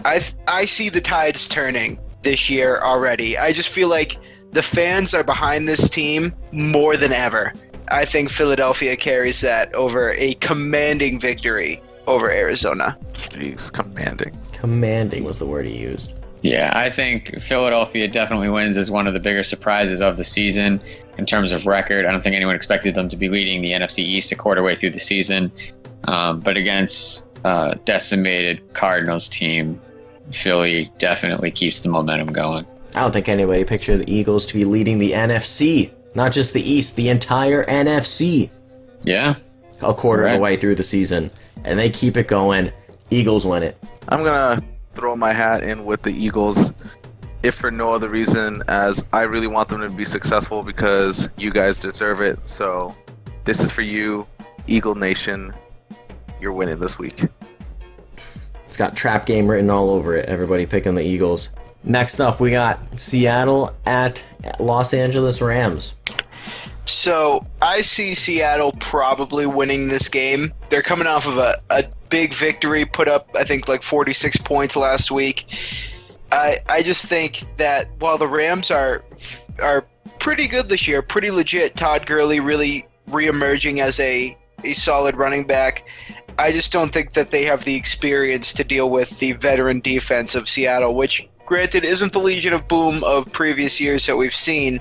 I see the tides turning this year already. I just feel like the fans are behind this team more than ever. I think Philadelphia carries that over a commanding victory over Arizona. Jeez, commanding. Commanding was the word he used. Yeah, I think Philadelphia definitely wins as one of the bigger surprises of the season in terms of record. I don't think anyone expected them to be leading the NFC East a quarter way through the season. But against decimated Cardinals team, Philly definitely keeps the momentum going. I don't think anybody pictured the Eagles to be leading the NFC. Not just the East, the entire NFC. Yeah. A quarter of Right. the way through the season. And they keep it going. Eagles win it. I'm going to throw my hat in with the Eagles, if for no other reason as I really want them to be successful because you guys deserve it. So this is for you, Eagle Nation. You're winning this week. It's got trap game written all over it. Everybody picking the Eagles. Next up, we got Seattle at Los Angeles Rams. So I see Seattle probably winning this game. They're coming off of a big victory, put up, I think, like 46 points last week. I just think that while the Rams are pretty good this year, pretty legit, Todd Gurley really reemerging as a solid running back, I just don't think that they have the experience to deal with the veteran defense of Seattle, which, granted, isn't the Legion of Boom of previous years that we've seen,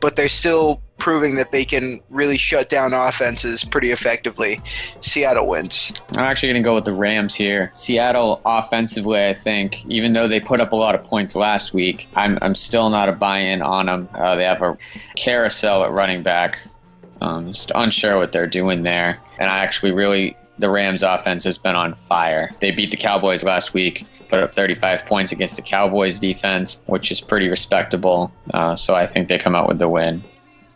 but they're still proving that they can really shut down offenses pretty effectively. Seattle wins. I'm actually going to go with the Rams here. Seattle offensively, I think, even though they put up a lot of points last week, I'm still not a buy-in on them. They have a carousel at running back. Just unsure what they're doing there. And I actually really, the Rams offense has been on fire. They beat the Cowboys last week, put up 35 points against the Cowboys defense, which is pretty respectable. So I think they come out with the win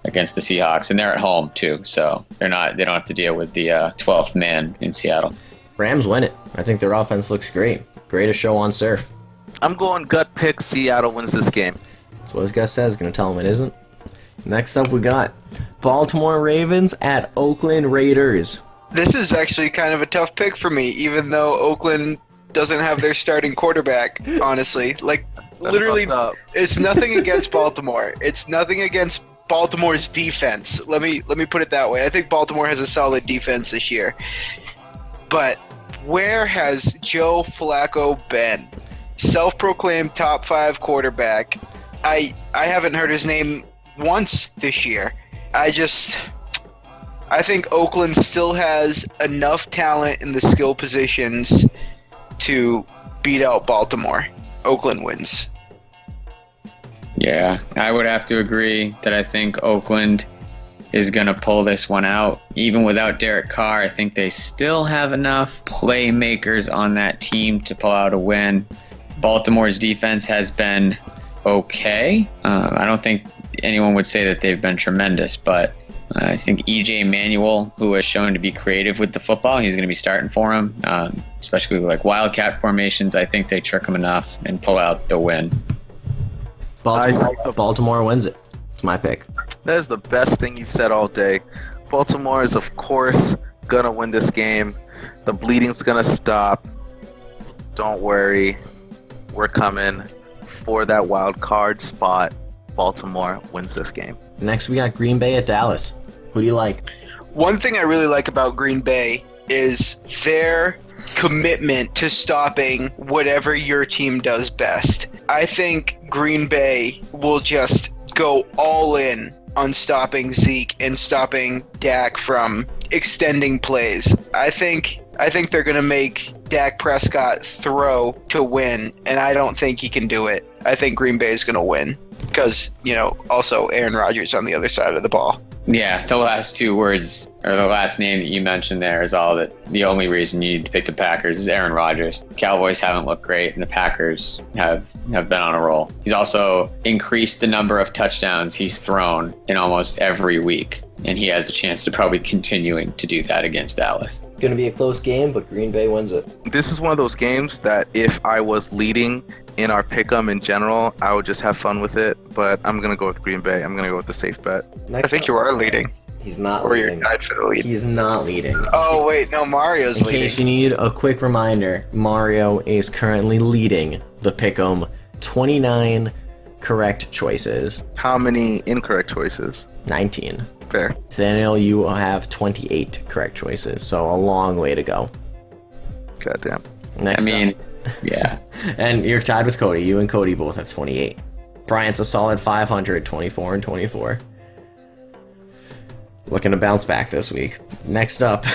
against the Seahawks, and they're at home too, so they don't have to deal with the 12th man in Seattle. Rams win it. I think their offense looks great. Greatest show on surf. I'm going gut pick. Seattle wins this game. That's what his guy says. Gonna tell him it isn't. Next up, we got Baltimore Ravens at Oakland Raiders. This is actually kind of a tough pick for me, even though Oakland doesn't have their starting quarterback, honestly. Like, That's literally, fucked up. it's nothing against Baltimore. It's nothing against Baltimore's defense. Let me put it that way. I think Baltimore has a solid defense this year. But where has Joe Flacco been? Self-proclaimed top 5 quarterback. I haven't heard his name once this year. I think Oakland still has enough talent in the skill positions to beat out Baltimore. Oakland wins. Yeah, I would have to agree that I think Oakland is going to pull this one out. Even without Derek Carr, I think they still have enough playmakers on that team to pull out a win. Baltimore's defense has been okay. I don't think anyone would say that they've been tremendous, but I think E.J. Manuel, who has shown to be creative with the football, he's going to be starting for him, especially with like wildcat formations. I think they trick him enough and pull out the win. Baltimore wins it. It's my pick. That is the best thing you've said all day. Baltimore is, of course, gonna win this game. The bleeding's gonna stop. Don't worry. We're coming for that wild card spot. Baltimore wins this game. Next, we got Green Bay at Dallas. Who do you like? One thing I really like about Green Bay is their commitment to stopping whatever your team does best. I think Green Bay will just go all in on stopping Zeke and stopping Dak from extending plays. I think they're going to make Dak Prescott throw to win, and I don't think he can do it. I think Green Bay is going to win because, also Aaron Rodgers on the other side of the ball. Yeah, the last two words, or the last name that you mentioned there is the only reason you need to pick the Packers is Aaron Rodgers. Cowboys haven't looked great, and the Packers have been on a roll. He's also increased the number of touchdowns he's thrown in almost every week, and he has a chance to probably continuing to do that against Dallas. Going to be a close game, but Green Bay wins it. This is one of those games that if I was leading in our pick'em in general, I would just have fun with it, but I'm going to go with Green Bay. I'm going to go with the safe bet. I think you are leading. He's not Or leading. you're tied for the lead. He's not leading. Oh, wait, no, Mario's In leading. case you need a quick reminder, Mario is currently leading the pick'em. 29 correct choices. How many incorrect choices? 19. Fair. Daniel, you have 28 correct choices, so a long way to go. Goddamn. Next up. Yeah. And you're tied with Cody. You and Cody both have 28. Bryant's a solid 500, 24 and 24. Looking to bounce back this week. Next up.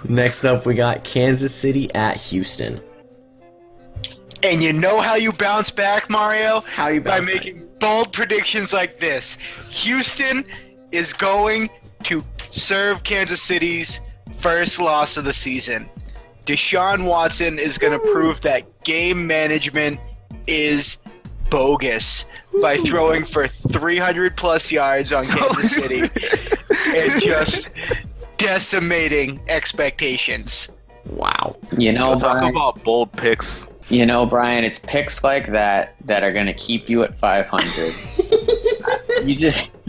Next up, we got Kansas City at Houston. And you know how you bounce back, Mario? How you By bounce back? making bold predictions like this. Houston is going to serve Kansas City's first loss of the season. Deshaun Watson is going to prove that game management is bogus by throwing for 300 plus yards on Kansas City and just decimating expectations. Wow. You know, We'll talk Brian, about bold picks. you know, Brian, it's picks like that that are going to keep you at 500.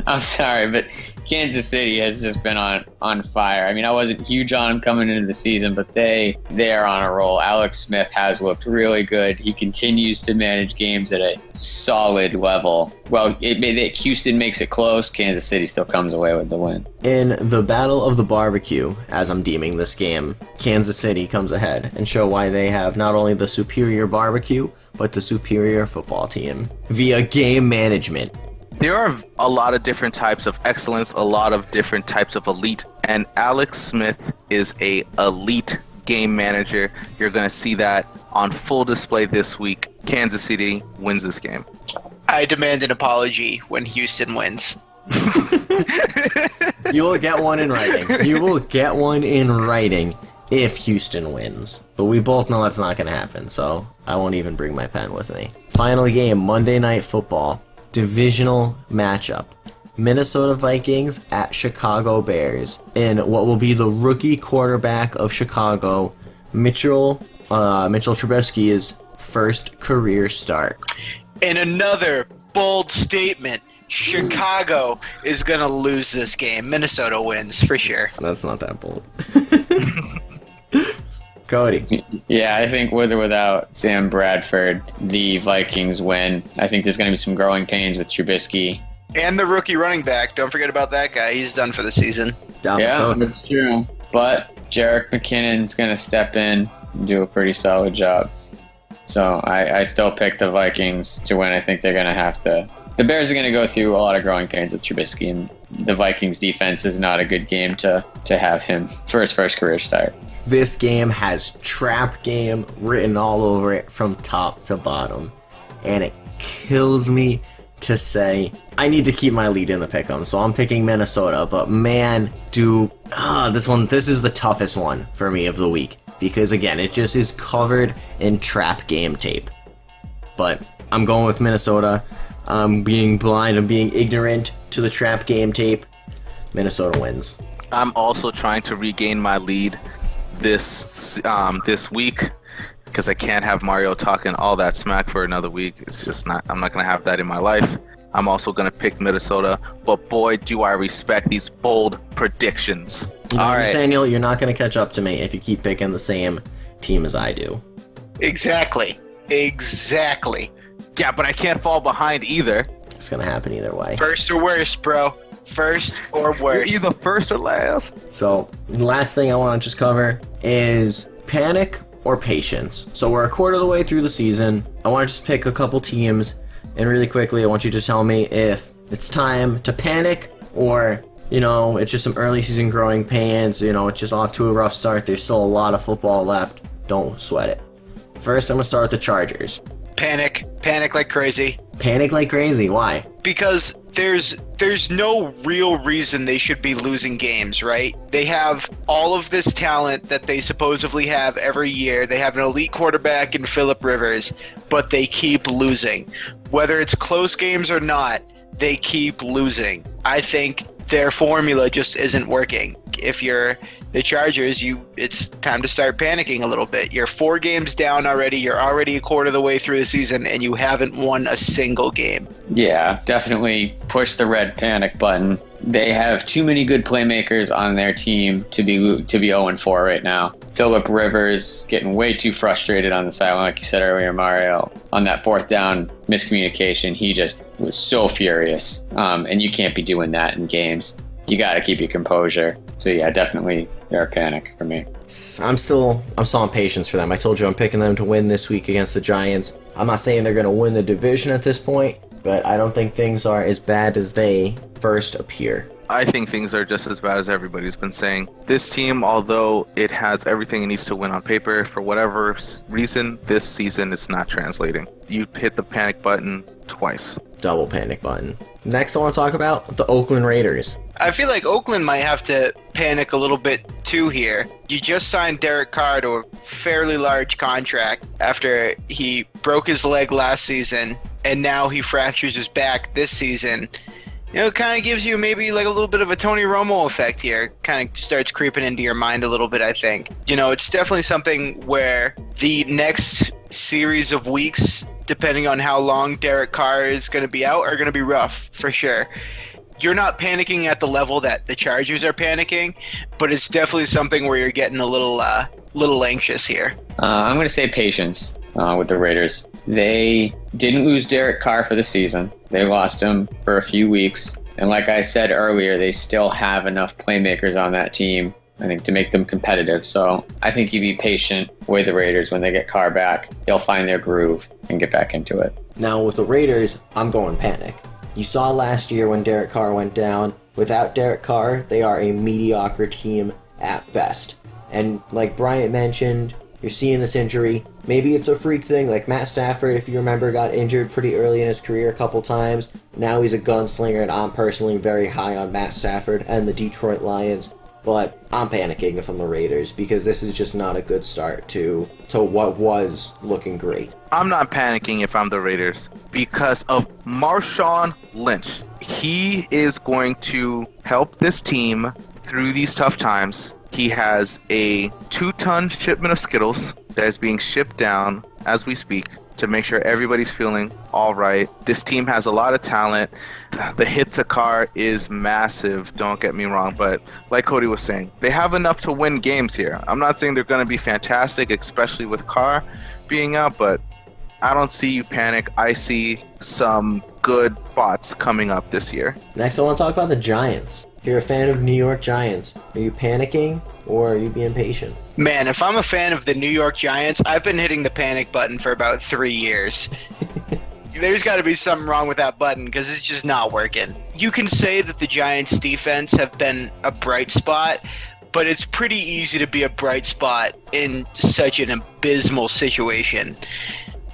I'm sorry, but Kansas City has just been on fire. I mean, I wasn't huge on them coming into the season, but they are on a roll. Alex Smith has looked really good. He continues to manage games at a solid level. Well, Houston makes it close. Kansas City still comes away with the win. In the Battle of the Barbecue, as I'm deeming this game, Kansas City comes ahead and show why they have not only the superior barbecue, but the superior football team via game management. There are a lot of different types of excellence, a lot of different types of elite, and Alex Smith is a elite game manager. You're going to see that on full display this week. Kansas City wins this game. I demand an apology when Houston wins. You will get one in writing. You will get one in writing if Houston wins. But we both know that's not going to happen, so I won't even bring my pen with me. Final game, Monday Night Football. Divisional matchup. Minnesota Vikings at Chicago Bears in what will be the rookie quarterback of Chicago, Mitchell Trubisky's first career start. In another bold statement, Chicago is going to lose this game. Minnesota wins for sure. That's not that bold. Cody. Yeah, I think with or without Sam Bradford, the Vikings win. I think there's going to be some growing pains with Trubisky. And the rookie running back. Don't forget about that guy. He's done for the season. Yeah, that's true. But Jerick McKinnon's going to step in and do a pretty solid job. So I still pick the Vikings to win. I think they're going to have to. The Bears are going to go through a lot of growing pains with Trubisky, and the Vikings defense is not a good game to have him for his first career start. This game has trap game written all over it from top to bottom. And it kills me to say I need to keep my lead in the pick'em, so I'm picking Minnesota. But man, this is the toughest one for me of the week. Because again, it just is covered in trap game tape. But I'm going with Minnesota. I'm being blind, I'm being ignorant to the trap game tape. Minnesota wins. I'm also trying to regain my lead this week because I can't have Mario talking all that smack for another week. It's just not. I'm not gonna have that in my life. I'm also gonna pick Minnesota, but boy, do I respect these bold predictions. You know, all right, Nathaniel, you're not going to catch up to me if you keep picking the same team as I do. Exactly. Yeah, but I can't fall behind either. It's going to happen either way. First or worst, bro. First or You're worst. either first or last. So, the last thing I want to just cover is panic or patience. So, we're a quarter of the way through the season. I want to just pick a couple teams, and really quickly, I want you to tell me if it's time to panic or, you know, it's just some early season growing pains. You know, it's just off to a rough start. There's still a lot of football left. Don't sweat it. First, I'm going to start with the Chargers. Panic like crazy. Panic like crazy. Why? Because there's no real reason they should be losing games, right? They have all of this talent that they supposedly have every year. They have an elite quarterback in Phillip Rivers, but they keep losing. Whether it's close games or not, they keep losing. I think their formula just isn't working. If you're the Chargers, it's time to start panicking a little bit. You're 4 games down already. You're already a quarter of the way through the season, and you haven't won a single game. Yeah, definitely push the red panic button. They have too many good playmakers on their team to be 0-4 right now. Phillip Rivers getting way too frustrated on the sideline, like you said earlier, Mario. On that 4th down miscommunication, he just was so furious. And you can't be doing that in games. You got to keep your composure. So yeah, definitely they're a panic for me. I'm still on patience for them. I told you I'm picking them to win this week against the Giants. I'm not saying they're going to win the division at this point, but I don't think things are as bad as they first appear. I think things are just as bad as everybody's been saying. This team, although it has everything it needs to win on paper, for whatever reason, this season it's not translating. You hit the panic button twice. Double panic button. Next I want to talk about the Oakland Raiders. I feel like Oakland might have to panic a little bit too here. You just signed Derek Carr to a fairly large contract after he broke his leg last season, and now he fractures his back this season. You know, it kind of gives you maybe like a little bit of a Tony Romo effect here. Kind of starts creeping into your mind a little bit, I think. You know, it's definitely something where the next series of weeks, depending on how long Derek Carr is going to be out, are going to be rough, for sure. You're not panicking at the level that the Chargers are panicking, but it's definitely something where you're getting a little anxious here. I'm going to say patience with the Raiders. They didn't lose Derek Carr for the season. They lost him for a few weeks. And like I said earlier, they still have enough playmakers on that team, I think, to make them competitive. So I think you be patient with the Raiders. When they get Carr back, they'll find their groove and get back into it. Now with the Raiders, I'm going panic. You saw last year when Derek Carr went down. Without Derek Carr, they are a mediocre team at best. And like Bryant mentioned, you're seeing this injury. Maybe it's a freak thing, like Matt Stafford, if you remember, got injured pretty early in his career a couple times. Now he's a gunslinger, and I'm personally very high on Matt Stafford and the Detroit Lions. But I'm panicking if I'm the Raiders, because this is just not a good start to what was looking great. I'm not panicking if I'm the Raiders because of Marshawn Lynch. He is going to help this team through these tough times. He has a 2-ton shipment of Skittles that is being shipped down as we speak to make sure everybody's feeling all right. This team has a lot of talent. The hit to Carr is massive, don't get me wrong, but like Cody was saying, they have enough to win games here. I'm not saying they're going to be fantastic, especially with Carr being out, but I don't see you panic. I see some good spots coming up this year. Next, I want to talk about the Giants. If you're a fan of New York Giants, are you panicking or are you being patient? Man, if I'm a fan of the New York Giants, I've been hitting the panic button for about 3 years. There's got to be something wrong with that button because it's just not working. You can say that the Giants' defense have been a bright spot, but it's pretty easy to be a bright spot in such an abysmal situation.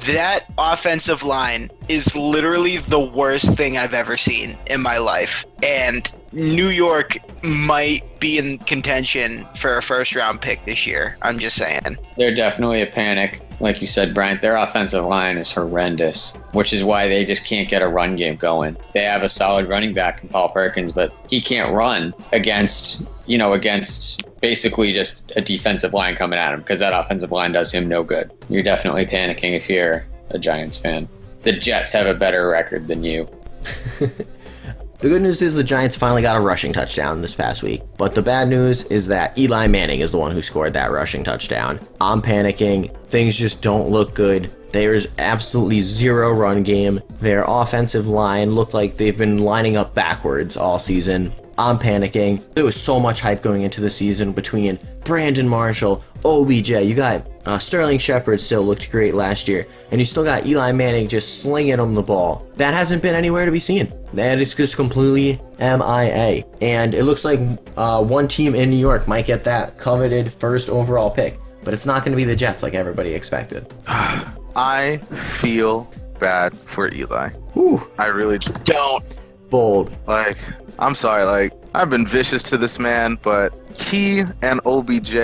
That offensive line is literally the worst thing I've ever seen in my life. And New York might be in contention for a first-round pick this year. I'm just saying. They're definitely a panic. Like you said, Bryant, their offensive line is horrendous, which is why they just can't get a run game going. They have a solid running back in Paul Perkins, but he can't run against basically just a defensive line coming at him, because that offensive line does him no good. You're definitely panicking if you're a Giants fan. The Jets have a better record than you. The good news is the Giants finally got a rushing touchdown this past week, but the bad news is that Eli Manning is the one who scored that rushing touchdown. I'm panicking. Things just don't look good. There's absolutely zero run game. Their offensive line looked like they've been lining up backwards all season. I'm panicking. There was so much hype going into the season between Brandon Marshall, OBJ. You got Sterling Shepard still looked great last year, and you still got Eli Manning just slinging him the ball. That hasn't been anywhere to be seen. That is just completely MIA. And it looks like one team in New York might get that coveted first overall pick, but it's not going to be the Jets like everybody expected. I feel bad for Eli. Whew. I really Don't. Bold. I'm sorry, I've been vicious to this man, but he and OBJ,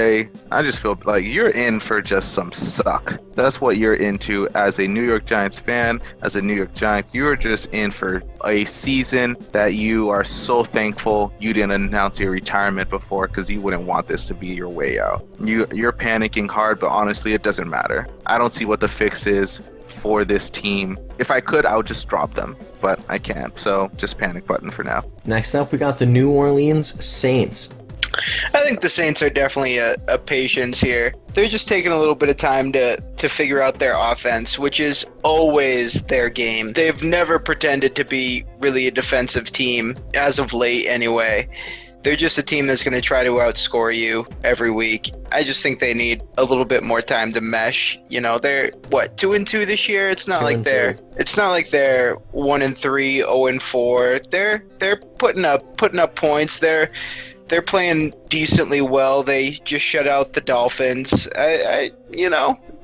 I just feel like you're in for just some suck. That's what you're into as a New York Giants fan, as a New York Giants. You're just in for a season that you are so thankful you didn't announce your retirement before, because you wouldn't want this to be your way out. You're panicking hard, but honestly, it doesn't matter. I don't see what the fix is for this team. If I could, I would just drop them, but I can't. So just panic button for now. Next up, we got the New Orleans Saints. I think the Saints are definitely a patience here. They're just taking a little bit of time to figure out their offense, which is always their game. They've never pretended to be really a defensive team, as of late anyway. They're just a team that's going to try to outscore you every week. I just think they need a little bit more time to mesh. You know, they're 2-2 this year. It's not like they're 1-3, 0-4. They're putting up points. They're playing decently well. They just shut out the Dolphins.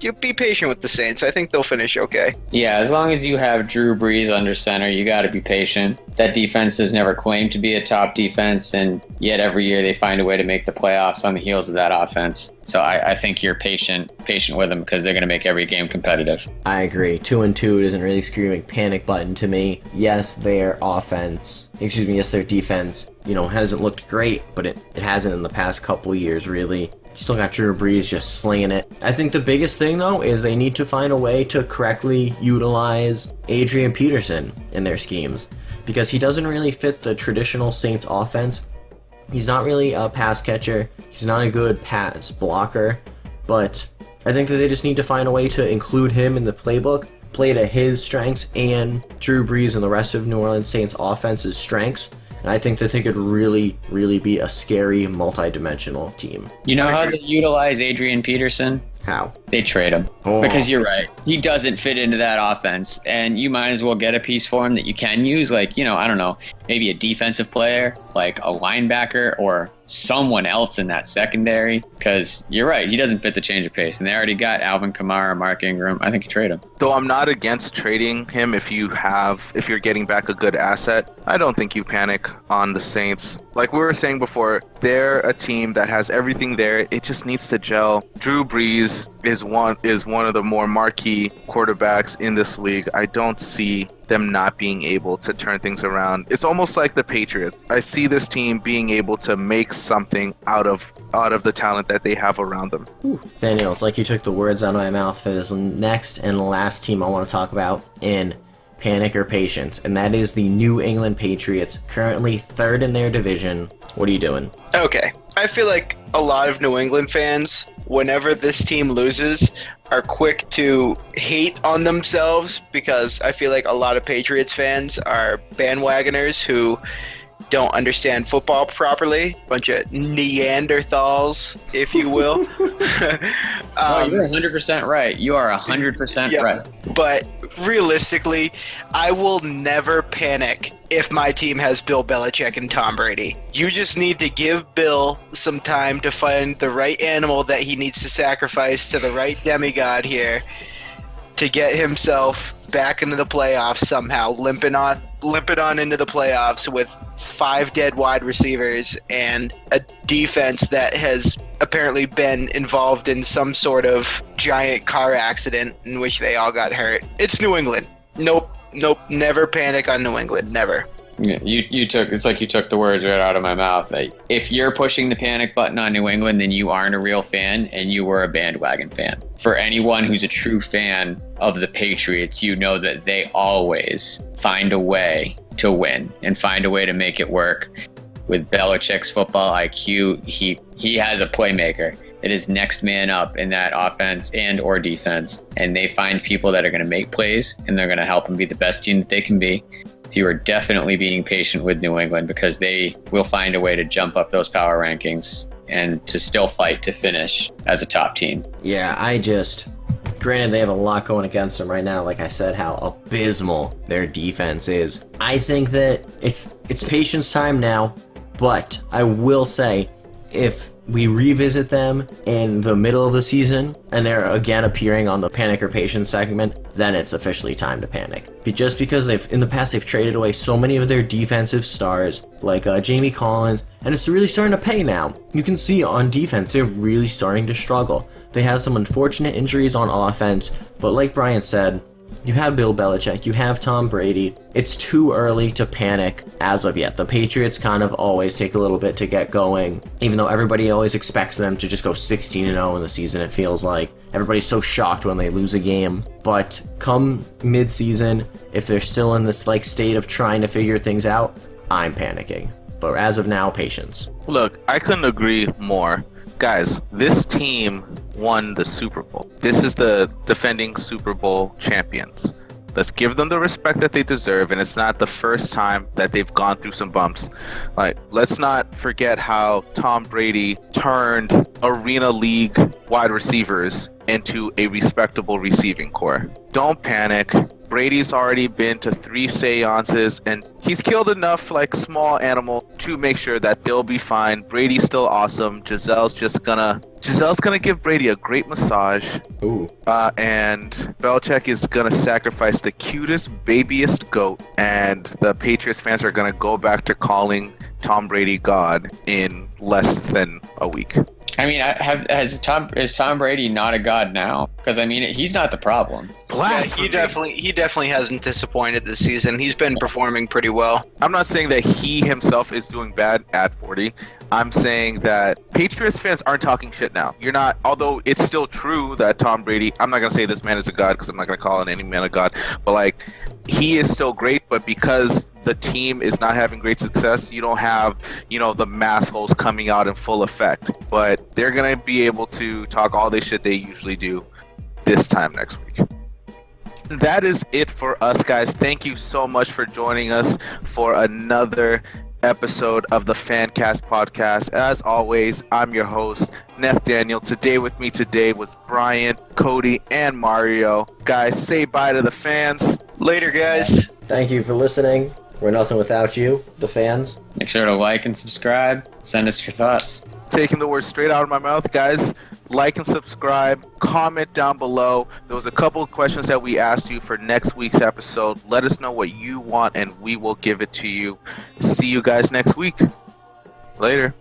You be patient with the Saints. I think they'll finish okay. Yeah, as long as you have Drew Brees under center, you got to be patient. That defense has never claimed to be a top defense, and yet every year they find a way to make the playoffs on the heels of that offense. So I think you're patient with them because they're going to make every game competitive. I agree. 2-2 isn't really screaming panic button to me. Yes, their defense, hasn't looked great, but it hasn't in the past couple years, really. Still got Drew Brees just slinging it. I think the biggest thing, though, is they need to find a way to correctly utilize Adrian Peterson in their schemes, because he doesn't really fit the traditional Saints offense. He's not really a pass catcher. He's not a good pass blocker, but I think that they just need to find a way to include him in the playbook, play to his strengths and Drew Brees and the rest of New Orleans Saints offense's strengths. And I think that they could really, really be a scary, multi-dimensional team. You know how they utilize Adrian Peterson? How? They trade him. Oh. Because you're right. He doesn't fit into that offense. And you might as well get a piece for him that you can use. Like, I don't know, maybe a defensive player, like a linebacker or someone else in that secondary. Because you're right. He doesn't fit the change of pace. And they already got Alvin Kamara, Mark Ingram. I think you trade him. Though I'm not against trading him if you're getting back a good asset. I don't think you panic on the Saints. Like we were saying before, they're a team that has everything there. It just needs to gel. Drew Brees is one of the more marquee quarterbacks in this league. I don't see them not being able to turn things around. It's almost like the Patriots. I see this team being able to make something out of the talent that they have around them. Daniel, it's like you took the words out of my mouth for this next and last team I want to talk about in panic or patience, and that is the New England Patriots, currently third in their division. What are you doing? Okay. I feel like a lot of New England fans, whenever this team loses, are quick to hate on themselves, because I feel like a lot of Patriots fans are bandwagoners who don't understand football properly. Bunch of Neanderthals, if you will. You're 100% right. You are 100% right. But realistically, I will never panic if my team has Bill Belichick and Tom Brady. You just need to give Bill some time to find the right animal that he needs to sacrifice to the right demigod here to get himself back into the playoffs somehow, limping on into the playoffs with 5 dead wide receivers and a defense that has apparently been involved in some sort of giant car accident in which they all got hurt. It's New England. Nope, never panic on New England, never. Yeah, it's like you took the words right out of my mouth. If you're pushing the panic button on New England, then you aren't a real fan and you were a bandwagon fan. For anyone who's a true fan of the Patriots, you know that they always find a way to win and find a way to make it work. With Belichick's football IQ, he has a playmaker. It is next man up in that offense and or defense, and they find people that are going to make plays and they're going to help them be the best team that they can be. You are definitely being patient with New England because they will find a way to jump up those power rankings and to still fight to finish as a top team. Yeah, granted they have a lot going against them right now, like I said, how abysmal their defense is. I think that it's patience time now, but I will say, if we revisit them in the middle of the season and they're again appearing on the panic or patience segment, then it's officially time to panic. Just because in the past they've traded away so many of their defensive stars, like Jamie Collins, and it's really starting to pay now. You can see on defense they're really starting to struggle. They have some unfortunate injuries on offense, but like Brian said, you have Bill Belichick, you have Tom Brady. It's too early to panic as of yet. The Patriots kind of always take a little bit to get going, even though everybody always expects them to just go 16-0 in the season, it feels like. Everybody's so shocked when they lose a game. But come mid-season, if they're still in this state of trying to figure things out, I'm panicking. But as of now, patience. Look, I couldn't agree more. Guys, this team won the Super Bowl. This is the defending Super Bowl champions. Let's give them the respect that they deserve, and it's not the first time that they've gone through some bumps. Like, let's not forget how Tom Brady turned Arena League wide receivers into a respectable receiving core. Don't panic. Brady's already been to 3 seances, and he's killed enough like small animal to make sure that they'll be fine. Brady's still awesome. Gisele's gonna give Brady a great massage. Ooh. And Belichick is gonna sacrifice the cutest, babiest goat, and the Patriots fans are gonna go back to calling Tom Brady God in less than a week. I mean, is Tom Brady not a god now? Because I mean, he's not the problem. Blasphemy. Yeah, he definitely hasn't disappointed this season. He's been performing pretty well. I'm not saying that he himself is doing bad at 40. I'm saying that Patriots fans aren't talking shit now. You're not, although it's still true that Tom Brady, I'm not going to say this man is a god because I'm not going to call any man a god, but like, he is still great, but because the team is not having great success, you don't have, the mass holes coming out in full effect. But they're going to be able to talk all the shit they usually do this time next week. That is it for us, guys. Thank you so much for joining us for another episode of the Fancast podcast. As always, I'm your host, Neth Daniel. Today with me was Brian, Cody, and Mario. Guys, say bye to the fans. Later, guys. Thank you for listening. We're nothing without you, the fans. Make sure to like and subscribe. Send us your thoughts. Taking the words straight out of my mouth, guys. Like and subscribe. Comment down below. There was a couple of questions that we asked you for next week's episode. Let us know what you want, and we will give it to you. See you guys next week. Later.